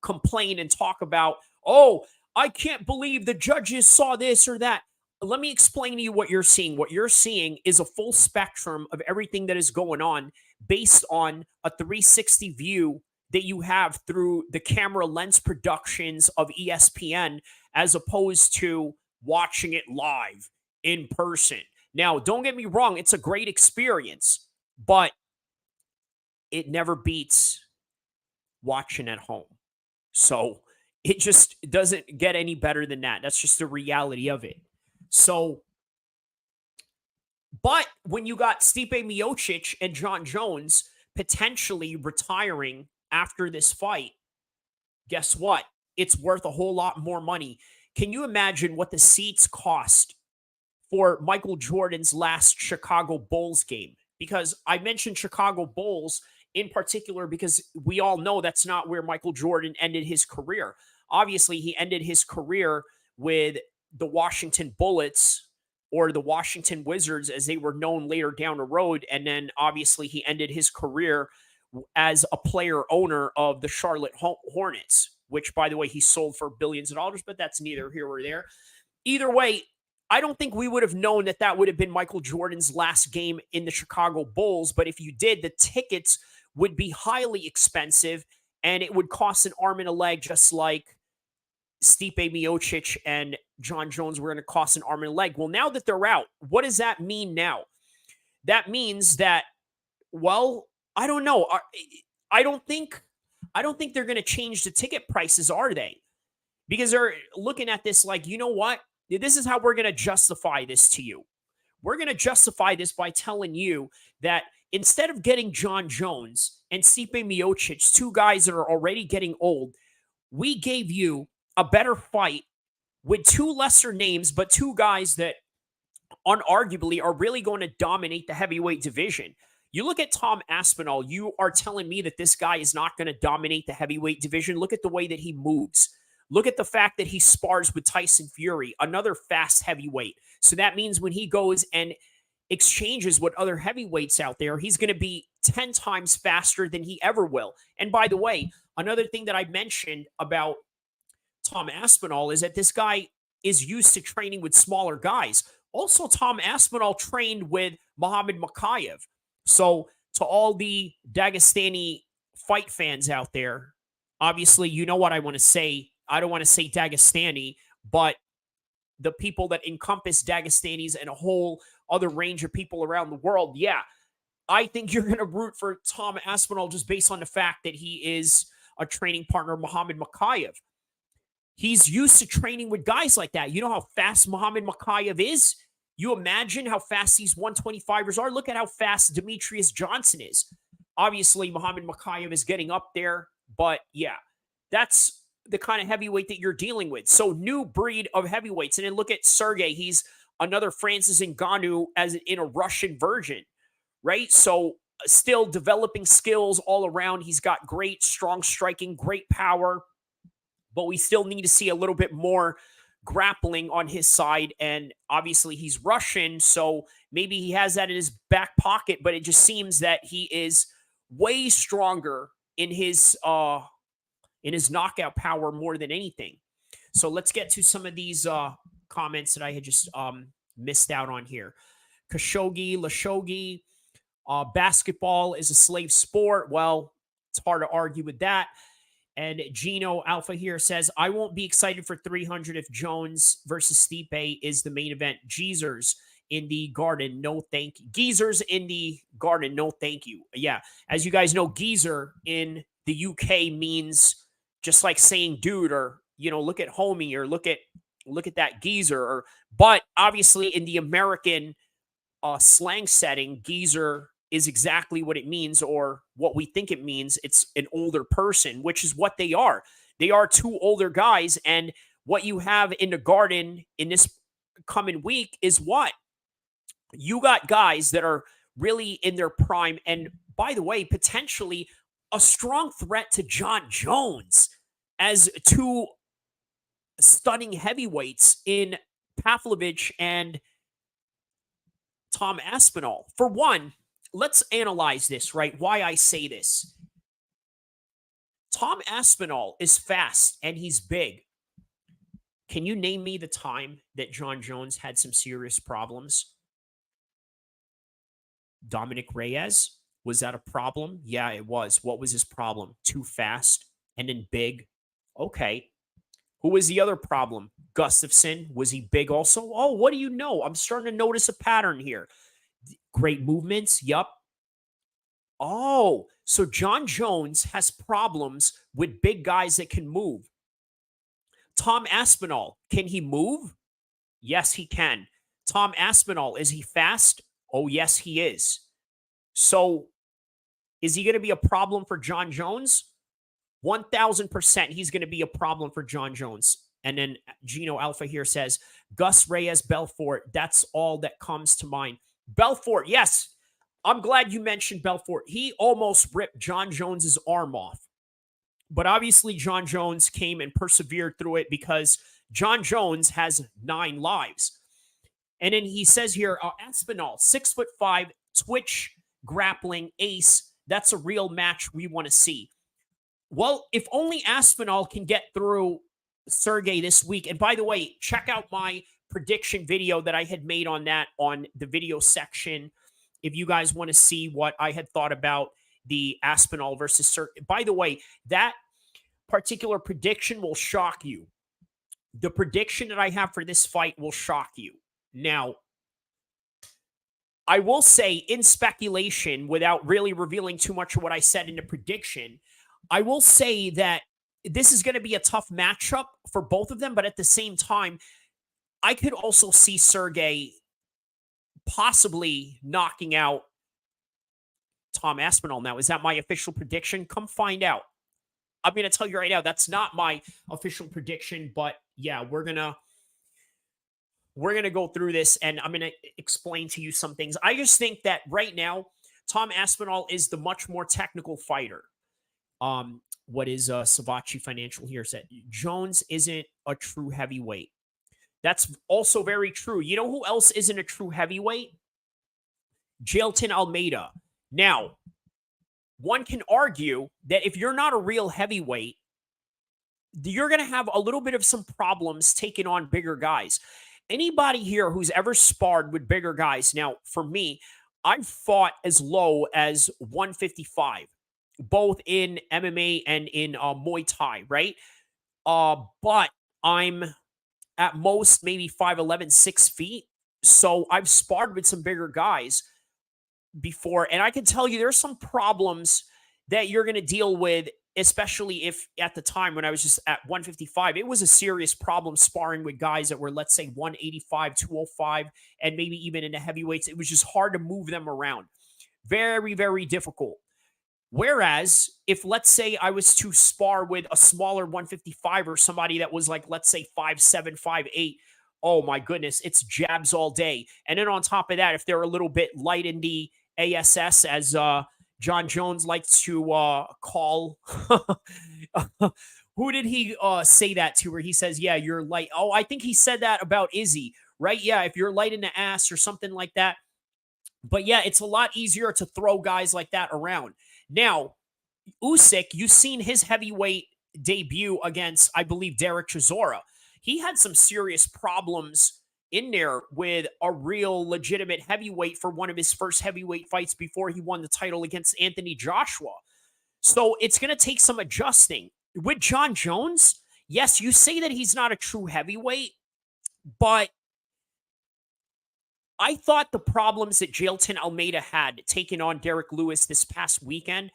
complain and talk about, oh, I can't believe the judges saw this or that. Let me explain to you what you're seeing. What you're seeing is a full spectrum of everything that is going on based on a 360 view that you have through the camera lens productions of ESPN as opposed to watching it live in person. Now, don't get me wrong, it's a great experience, but it never beats watching at home. So it just doesn't get any better than that. That's just the reality of it. So, but when you got Stipe Miocic and John Jones potentially retiring after this fight, guess what? It's worth a whole lot more money. Can you imagine what the seats cost for Michael Jordan's last Chicago Bulls game? Because I mentioned Chicago Bulls in particular because we all know that's not where Michael Jordan ended his career. Obviously, he ended his career with the Washington Bullets or the Washington Wizards as they were known later down the road. And then obviously he ended his career as a player owner of the Charlotte Hornets, which by the way, he sold for billions of dollars, but that's neither here or there. Either way, I don't think we would have known that that would have been Michael Jordan's last game in the Chicago Bulls. But if you did, the tickets would be highly expensive and it would cost an arm and a leg, just like Stipe Miocic and John Jones were going to cost an arm and a leg. Well, now that they're out, what does that mean now? That means that, well, I don't know. I don't think they're going to change the ticket prices, are they? Because they're looking at this like, you know what? This is how we're going to justify this to you. We're going to justify this by telling you that instead of getting John Jones and Stipe Miocic, two guys that are already getting old, we gave you a better fight with two lesser names, but two guys that unarguably are really going to dominate the heavyweight division. You look at Tom Aspinall, you are telling me that this guy is not going to dominate the heavyweight division. Look at the way that he moves. Look at the fact that he spars with Tyson Fury, another fast heavyweight. So that means when he goes and exchanges with other heavyweights out there, he's going to be 10 times faster than he ever will. And by the way, another thing that I mentioned about Tom Aspinall is that this guy is used to training with smaller guys. Also, Tom Aspinall trained with Muhammad Makayev. So to all the Dagestani fight fans out there, obviously, you know what I want to say. I don't want to say Dagestani, but the people that encompass Dagestanis and a whole other range of people around the world. Yeah, I think you're going to root for Tom Aspinall just based on the fact that he is a training partner of Muhammad Mokaev. He's used to training with guys like that. You know how fast Muhammad Mokaev is? You imagine how fast these 125ers are? Look at how fast Demetrius Johnson is. Obviously, Muhammad Mokaev is getting up there, but yeah, that's the kind of heavyweight that you're dealing with. So new breed of heavyweights. And then look at Sergey. He's another Francis Ngannou as in a Russian version, right? So still developing skills all around. He's got great, strong striking, great power, but we still need to see a little bit more grappling on his side. And obviously he's Russian, so maybe he has that in his back pocket, but it just seems that he is way stronger in his knockout power more than anything. So let's get to some of these comments that I had just missed out on here. Khashoggi, Lashogi, basketball is a slave sport. Well, it's hard to argue with that. And Gino Alpha here says, I won't be excited for 300 if Jones versus Stipe is the main event. Geezers in the garden, no thank you. Geezers in the garden, no thank you. Yeah, as you guys know, geezer in the UK means just like saying dude, or, you know, look at homie, or look at that geezer. Or, but obviously in the American slang setting, geezer is exactly what it means, or what we think it means. It's an older person, which is what they are. They are two older guys. And what you have in the garden in this coming week is what? You got guys that are really in their prime. And by the way, potentially a strong threat to John Jones as two stunning heavyweights in Pavlovich and Tom Aspinall. For one, let's analyze this, right? Why I say this. Tom Aspinall is fast and he's big. Can you name me the time that John Jones had some serious problems? Dominic Reyes, was that a problem? Yeah, it was. What was his problem? Too fast and then big. Okay. Who was the other problem? Gustafson. Was he big also? Oh, what do you know? I'm starting to notice a pattern here. Great movements. Yup. Oh, so John Jones has problems with big guys that can move. Tom Aspinall, can he move? Yes, he can. Tom Aspinall, is he fast? Oh, yes, he is. So is he going to be a problem for John Jones? 1,000% he's going to be a problem for John Jones. And then Gino Alpha here says, Gus Reyes Belfort, that's all that comes to mind. Belfort, yes. I'm glad you mentioned Belfort. He almost ripped John Jones's arm off. But obviously John Jones came and persevered through it because John Jones has 9 lives. And then he says here, Aspinall, 6'5", twitch, grappling, ace. That's a real match we want to see. Well, if only Aspinall can get through Sergey this week. And by the way, check out my prediction video that I had made on that on the video section. If you guys want to see what I had thought about the Aspinall versus Sergey. By the way, that particular prediction will shock you. The prediction that I have for this fight will shock you. Now, I will say in speculation, without really revealing too much of what I said in the prediction, I will say that this is going to be a tough matchup for both of them. But at the same time, I could also see Sergey possibly knocking out Tom Aspinall. Now, is that my official prediction? Come find out. I'm going to tell you right now, that's not my official prediction. But yeah, we're going to go through this and I'm going to explain to you some things. I just think that right now, Tom Aspinall is the much more technical fighter. What is Savachi Financial here said? Jones isn't a true heavyweight. That's also very true. You know who else isn't a true heavyweight? Jailton Almeida. Now, one can argue that if you're not a real heavyweight, you're going to have a little bit of some problems taking on bigger guys. Anybody here who's ever sparred with bigger guys, now, for me, I've fought as low as 155, both in MMA and in Muay Thai, right? But I'm at most maybe 5'11", 6 feet. So I've sparred with some bigger guys before, and I can tell you there's some problems that you're going to deal with, especially if at the time when I was just at 155, it was a serious problem sparring with guys that were, let's say, 185, 205, and maybe even in the heavyweights. It was just hard to move them around. Very, very difficult. Whereas if, let's say, I was to spar with a smaller 155 or somebody that was like, let's say, 5'7", 5'8", oh my goodness, it's jabs all day. And then on top of that, if they're a little bit light in the ASS, as John Jones likes to call, who did he say that to, where he says, yeah, you're light? Oh, I think he said that about Izzy, right? Yeah, if you're light in the ass or something like that. But yeah, it's a lot easier to throw guys like that around. Now, Usyk, you've seen his heavyweight debut against, I believe, Derek Chisora. He had some serious problems in there with a real legitimate heavyweight for one of his first heavyweight fights before he won the title against Anthony Joshua. So it's going to take some adjusting. With John Jones, yes, you say that he's not a true heavyweight, but I thought the problems that Jailton Almeida had taking on Derek Lewis this past weekend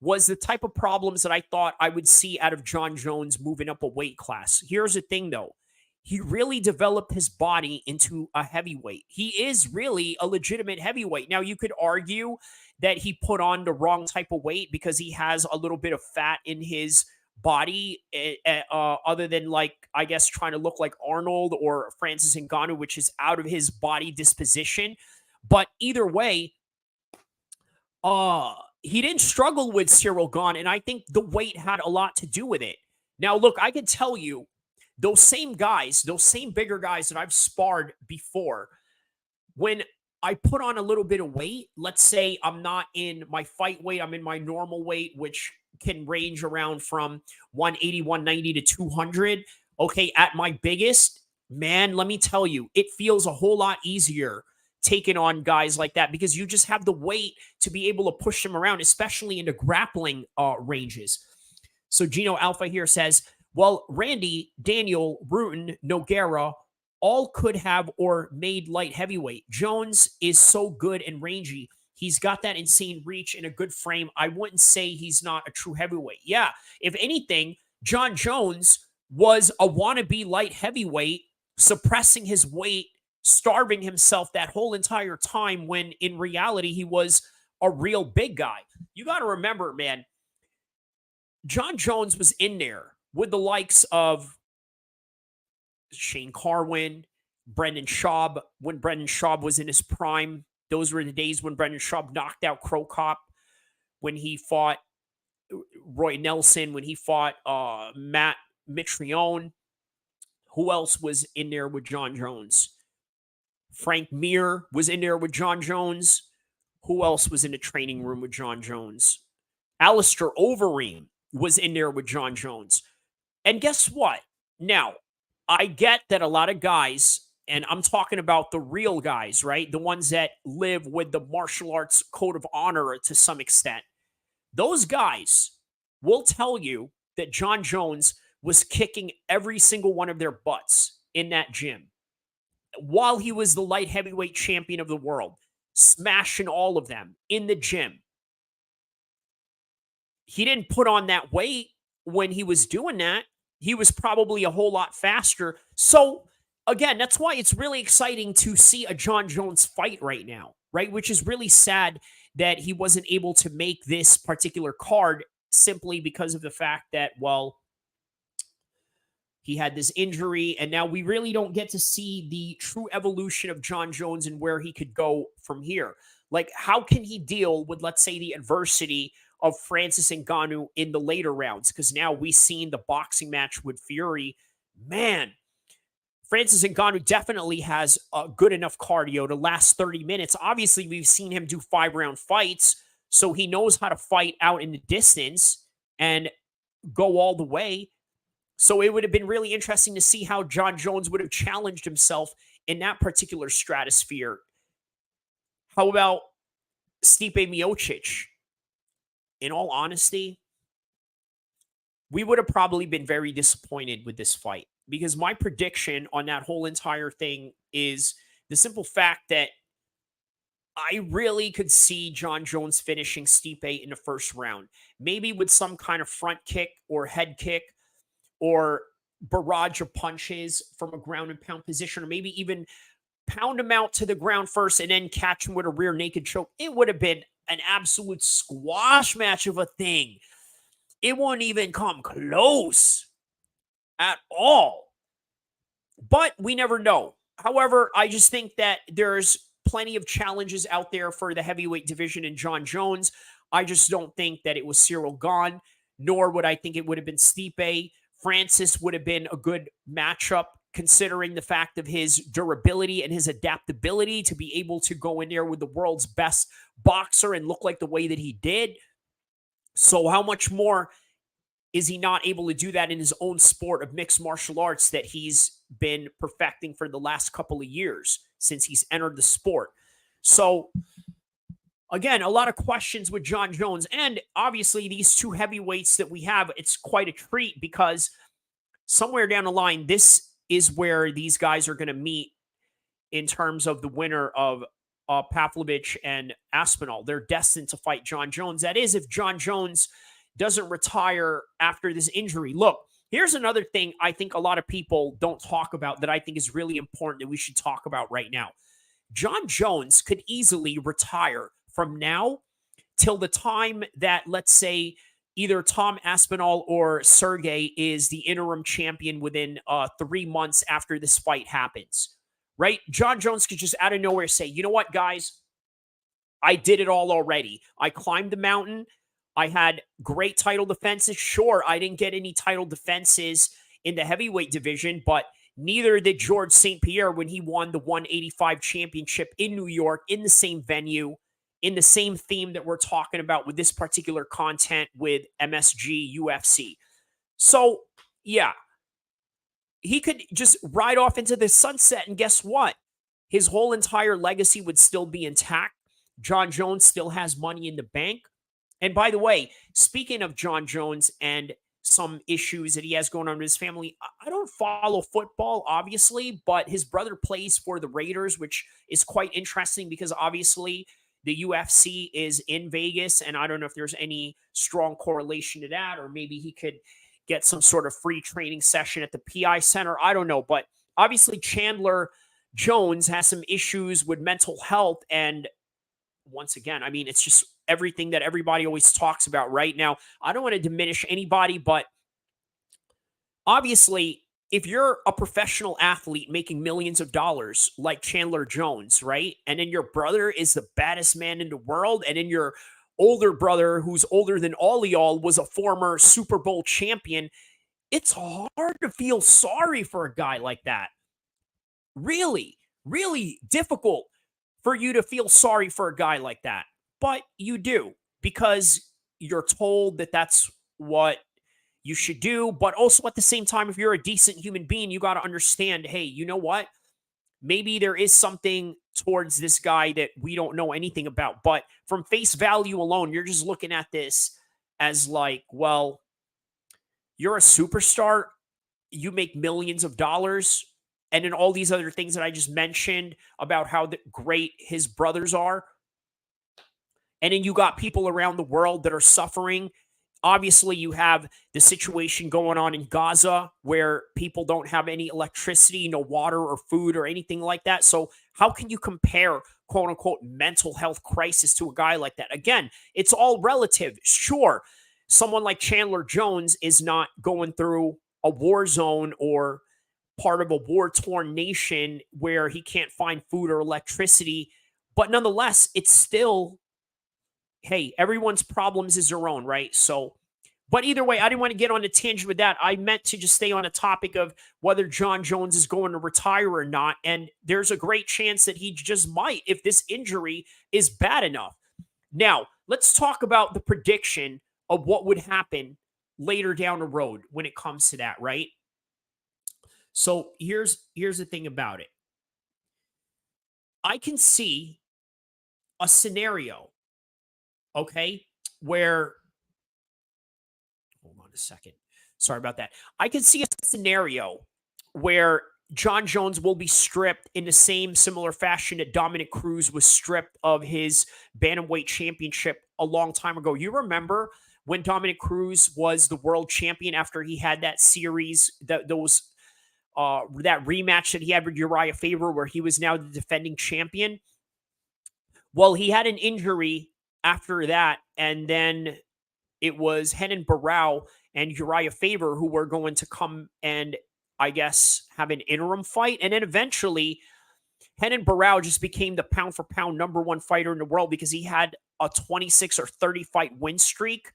was the type of problems that I thought I would see out of John Jones moving up a weight class. Here's the thing, though. He really developed his body into a heavyweight. He is really a legitimate heavyweight. Now, you could argue that he put on the wrong type of weight because he has a little bit of fat in his body, other than, like, I guess, trying to look like Arnold or Francis Ngannou, which is out of his body disposition. But either way, he didn't struggle with Cyril Gane, and I think the weight had a lot to do with it. Now, look, I can tell you, those same guys, those same bigger guys that I've sparred before, when I put on a little bit of weight, let's say I'm not in my fight weight, I'm in my normal weight, which can range around from 180, 190 to 200. Okay, at my biggest, man, let me tell you, it feels a whole lot easier taking on guys like that because you just have the weight to be able to push them around, especially into grappling ranges. So Gino Alpha here says, well, Randy, Daniel, Rutan, Nogueira, all could have or made light heavyweight. Jones is so good and rangy. He's got that insane reach and a good frame. I wouldn't say he's not a true heavyweight. Yeah, if anything, John Jones was a wannabe light heavyweight, suppressing his weight, starving himself that whole entire time when in reality he was a real big guy. You got to remember, man, John Jones was in there with the likes of Shane Carwin, Brendan Schaub, when Brendan Schaub was in his prime. Those were the days when Brendan Schaub knocked out Crow Cop, when he fought Roy Nelson, when he fought Matt Mitrione. Who else was in there with John Jones? Frank Mir was in there with John Jones. Who else was in the training room with John Jones? Alistair Overeem was in there with John Jones. And guess what? Now, I get that a lot of guys, and I'm talking about the real guys, right? The ones that live with the martial arts code of honor to some extent. Those guys will tell you that John Jones was kicking every single one of their butts in that gym while he was the light heavyweight champion of the world, smashing all of them in the gym. He didn't put on that weight when he was doing that. He was probably a whole lot faster. So, again, that's why it's really exciting to see a John Jones fight right now, right? Which is really sad that he wasn't able to make this particular card simply because of the fact that, well, he had this injury, and now we really don't get to see the true evolution of John Jones and where he could go from here. Like, how can he deal with, let's say, the adversity of Francis Ngannou in the later rounds? Because now we've seen the boxing match with Fury. Man, Francis Ngannou definitely has a good enough cardio to last 30 minutes. Obviously, we've seen him do 5-round fights, so he knows how to fight out in the distance and go all the way. So it would have been really interesting to see how John Jones would have challenged himself in that particular stratosphere. How about Stipe Miocic, in all honesty, we would have probably been very disappointed with this fight because my prediction on that whole entire thing is the simple fact that I really could see John Jones finishing Stipe in the first round, maybe with some kind of front kick or head kick or barrage of punches from a ground and pound position, or maybe even pound him out to the ground first and then catch him with a rear naked choke. It would have been an absolute squash match of a thing. It won't even come close at all. But we never know. However, I just think that there's plenty of challenges out there for the heavyweight division in John Jones. I just don't think that it was Cyril Gahn, nor would I think it would have been Stipe. Francis would have been a good matchup considering the fact of his durability and his adaptability to be able to go in there with the world's best boxer and look like the way that he did. So how much more is he not able to do that in his own sport of mixed martial arts that he's been perfecting for the last couple of years since he's entered the sport? So again, a lot of questions with John Jones. And obviously these two heavyweights that we have, it's quite a treat because somewhere down the line, this is where these guys are going to meet in terms of the winner of Pavlovich and Aspinall. They're destined to fight John Jones. That is, if John Jones doesn't retire after this injury. Look, here's another thing I think a lot of people don't talk about that I think is really important that we should talk about right now. John Jones could easily retire from now till the time that, let's say, either Tom Aspinall or Sergey is the interim champion within 3 months after this fight happens, right? John Jones could just out of nowhere say, you know what, guys? I did it all already. I climbed the mountain. I had great title defenses. Sure, I didn't get any title defenses in the heavyweight division, but neither did George St. Pierre when he won the 185 championship in New York in the same venue, in the same theme that we're talking about with this particular content with MSG UFC. So, yeah, he could just ride off into the sunset, and guess what? His whole entire legacy would still be intact. John Jones still has money in the bank. And by the way, speaking of John Jones and some issues that he has going on with his family, I don't follow football, obviously, but his brother plays for the Raiders, which is quite interesting because obviously the UFC is in Vegas, and I don't know if there's any strong correlation to that, or maybe he could get some sort of free training session at the PI Center. I don't know, but obviously Chandler Jones has some issues with mental health, and once again, I mean, it's just everything that everybody always talks about right now. I don't want to diminish anybody, but obviously, if you're a professional athlete making millions of dollars like Chandler Jones, right? And then your brother is the baddest man in the world, and then your older brother, who's older than all of y'all, was a former Super Bowl champion, it's hard to feel sorry for a guy like that. Really, really difficult for you to feel sorry for a guy like that. But you do because you're told that that's what you should do. But also at the same time, if you're a decent human being, you got to understand, hey, you know what? Maybe there is something towards this guy that we don't know anything about. But from face value alone, you're just looking at this as like, well, you're a superstar. You make millions of dollars. And then all these other things that I just mentioned about how great his brothers are. And then you got people around the world that are suffering. Obviously, you have the situation going on in Gaza where people don't have any electricity, no water or food or anything like that. So how can you compare, quote unquote, mental health crisis to a guy like that? Again, it's all relative. Sure, someone like Chandler Jones is not going through a war zone or part of a war-torn nation where he can't find food or electricity. But nonetheless, it's still, hey, everyone's problems is their own, right? So, but either way, I didn't want to get on a tangent with that. I meant to just stay on a topic of whether John Jones is going to retire or not. And there's a great chance that he just might if this injury is bad enough. Now, let's talk about the prediction of what would happen later down the road when it comes to that, right? So here's the thing about it. I can see a scenario Okay. Where, hold on a second. Sorry about that. I can see a scenario where John Jones will be stripped in the same similar fashion that Dominic Cruz was stripped of his bantamweight championship a long time ago. You remember when Dominic Cruz was the world champion after he had that series, that rematch that he had with Uriah Faber, where he was now the defending champion? Well, he had an injury after that, and then it was Renan Barao and Uriah Faber who were going to come and, I guess, have an interim fight. And then eventually, Renan Barao just became the pound for pound number one fighter in the world because he had a 26 or 30 fight win streak.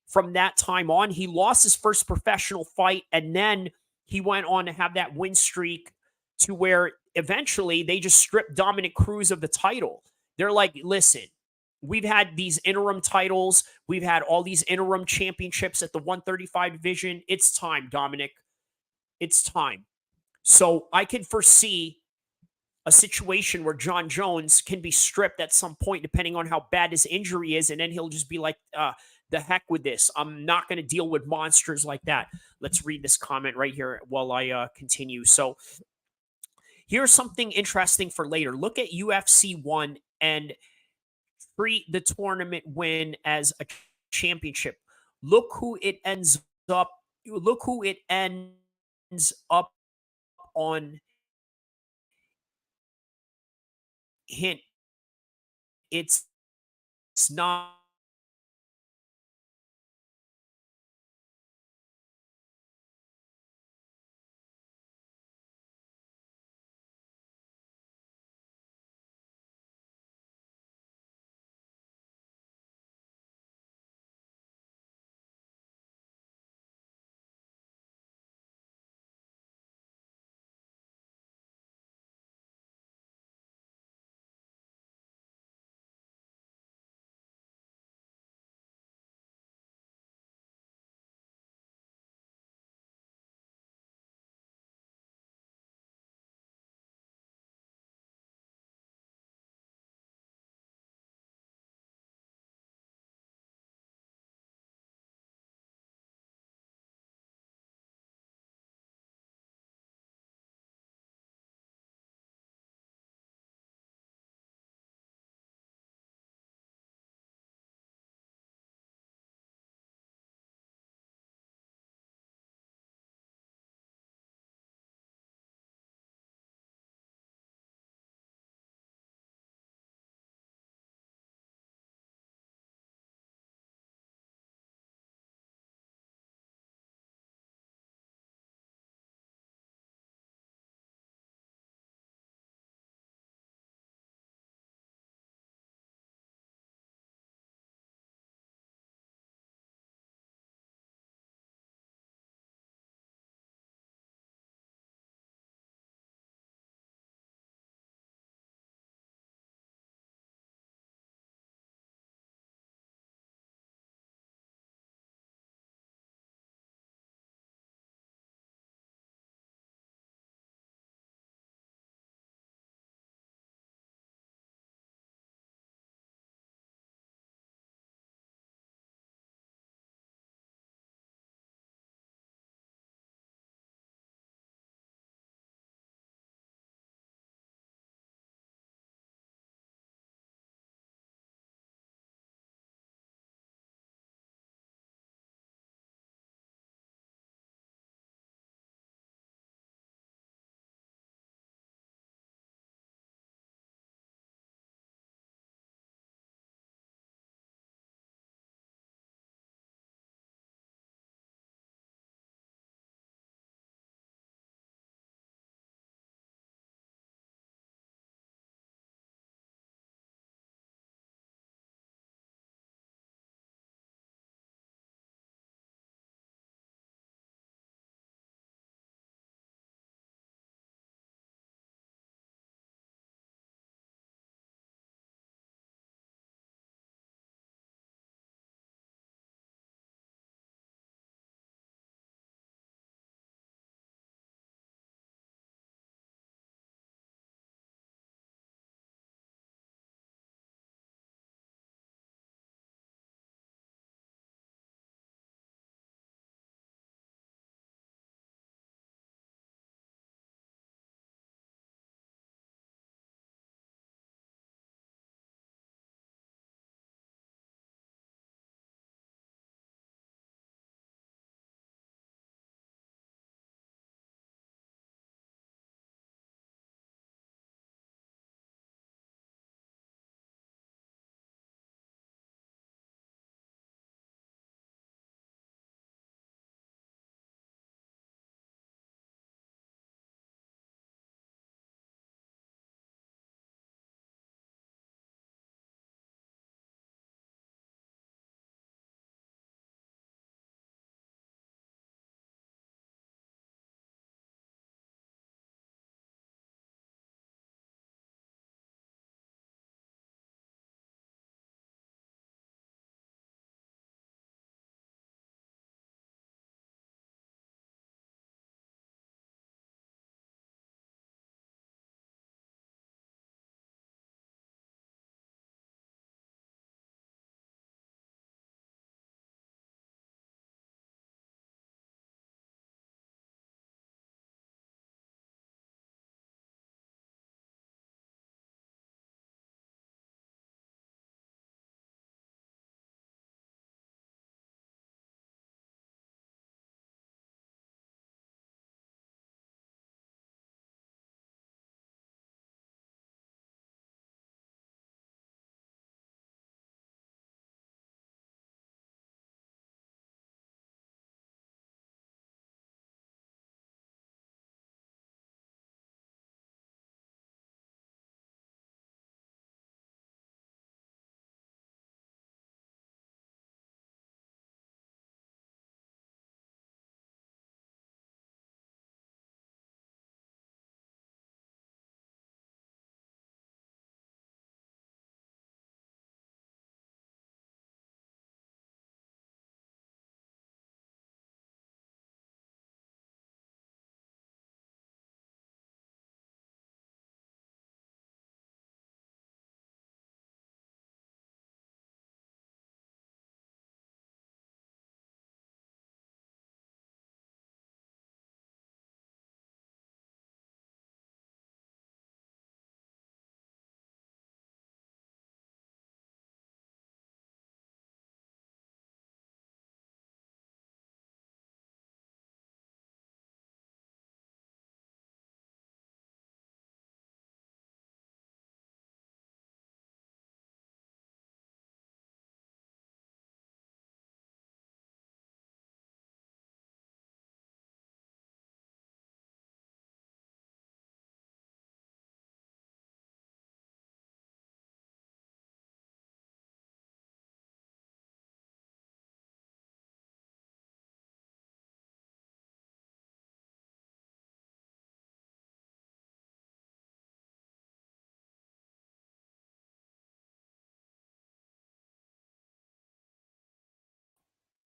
From that time on, he lost his first professional fight, and then he went on to have that win streak to where eventually they just stripped Dominic Cruz of the title. They're like, listen, we've had these interim titles, we've had all these interim championships at the 135 division. It's time, Dominic. It's time. So I can foresee a situation where John Jones can be stripped at some point, depending on how bad his injury is, and then he'll just be like, the heck with this. I'm not going to deal with monsters like that. Let's read this comment right here while I continue. So here's something interesting for later. Look at UFC 1 and treat the tournament win as a championship. Look who it ends up. Look who it ends up on. Hint. It's not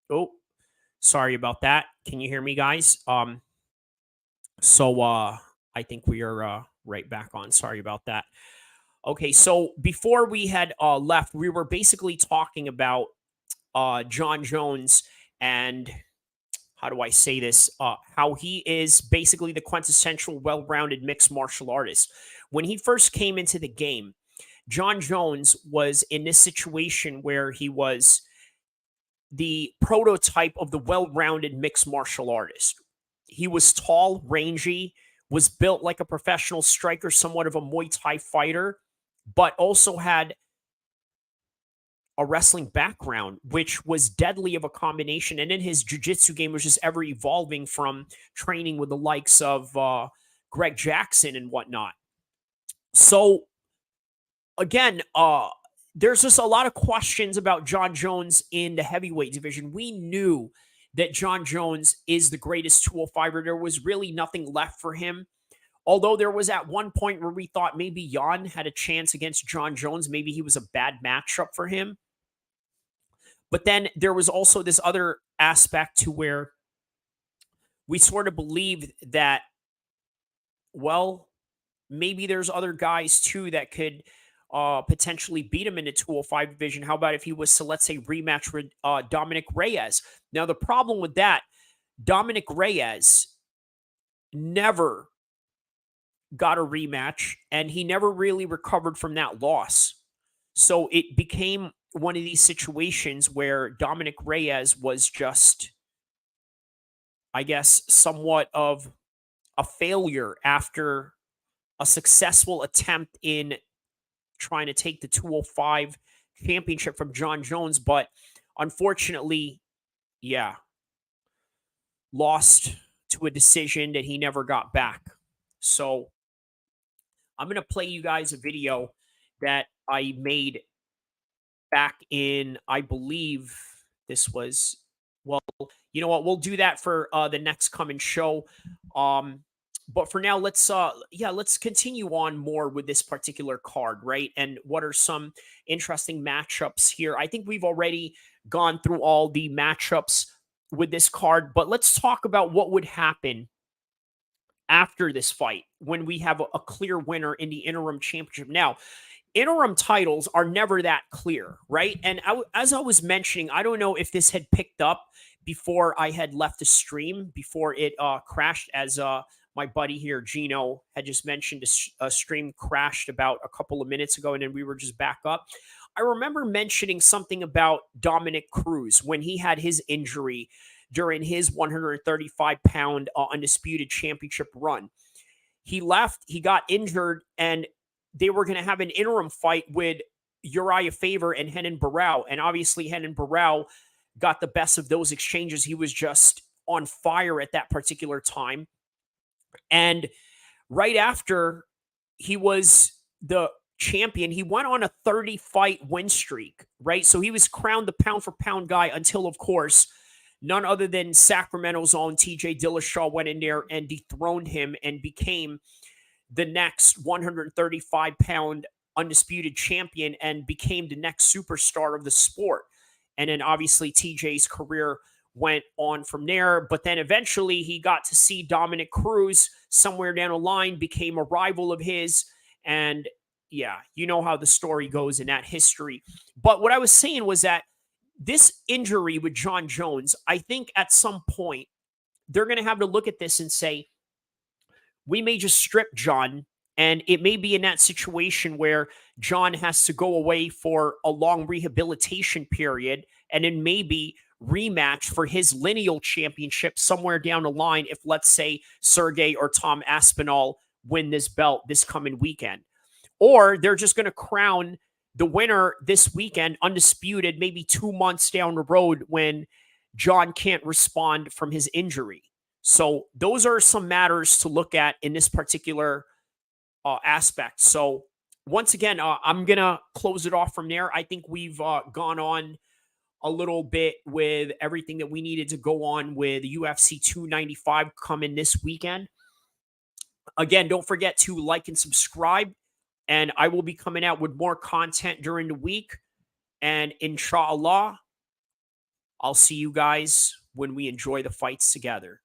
Oh, sorry about that. Can you hear me, guys? I think we are right back on. Sorry about that. Okay, so before we had left, we were basically talking about John Jones and how do I say this? How he is basically the quintessential well-rounded mixed martial artist. When he first came into the game, John Jones was in this situation where he was the prototype of the well-rounded mixed martial artist. He was tall, rangy, was built like a professional striker, somewhat of a Muay Thai fighter, but also had a wrestling background, which was deadly of a combination. And then his jiu-jitsu game was just ever evolving from training with the likes of Greg Jackson and whatnot. So again, there's just a lot of questions about John Jones in the heavyweight division. We knew that John Jones is the greatest 205er. There was really nothing left for him. Although there was at one point where we thought maybe Jan had a chance against John Jones. Maybe he was a bad matchup for him. But then there was also this other aspect to where we sort of believed that, well, maybe there's other guys too that could potentially beat him in the 205 division. How about if he was to, let's say, rematch with Dominic Reyes? Now, the problem with that, Dominic Reyes never got a rematch, and he never really recovered from that loss. So it became one of these situations where Dominic Reyes was just, I guess, somewhat of a failure after a successful attempt in trying to take the 205 championship from John Jones. But unfortunately, yeah, lost to a decision that he never got back. So I'm going to play you guys a video that I made back in, I believe this was, well, you know what? We'll do that for the next coming show. But for now, let's continue on more with this particular card, right? And what are some interesting matchups here? I think we've already gone through all the matchups with this card, but let's talk about what would happen after this fight when we have a clear winner in the interim championship. Now, interim titles are never that clear, right? And as I was mentioning, I don't know if this had picked up before I had left the stream, before it crashed, as my buddy here, Gino, had just mentioned a stream crashed about a couple of minutes ago, and then we were just back up. I remember mentioning something about Dominic Cruz when he had his injury during his 135-pound undisputed championship run. He left, he got injured, and they were going to have an interim fight with Uriah Faber and Renan Barão. And obviously, Renan Barão got the best of those exchanges. He was just on fire at that particular time. And right after he was the champion, he went on a 30-fight win streak, right? So he was crowned the pound-for-pound guy until, of course, none other than Sacramento's own TJ Dillashaw went in there and dethroned him and became the next 135-pound undisputed champion and became the next superstar of the sport. And then obviously TJ's career went on from there. But then eventually he got to see Dominic Cruz somewhere down the line, became a rival of his. And yeah, you know how the story goes in that history. But what I was saying was that this injury with John Jones, I think at some point they're going to have to look at this and say, we may just strip John, and it may be in that situation where John has to go away for a long rehabilitation period and then maybe rematch for his lineal championship somewhere down the line if, let's say, Sergey or Tom Aspinall win this belt this coming weekend. Or they're just going to crown the winner this weekend, undisputed, maybe 2 months down the road when John can't respond from his injury. So those are some matters to look at in this particular aspect. So once again, I'm going to close it off from there. I think we've gone on a little bit with everything that we needed to go on with UFC 295 coming this weekend. Again, don't forget to like and subscribe. And I will be coming out with more content during the week. And inshallah, I'll see you guys when we enjoy the fights together.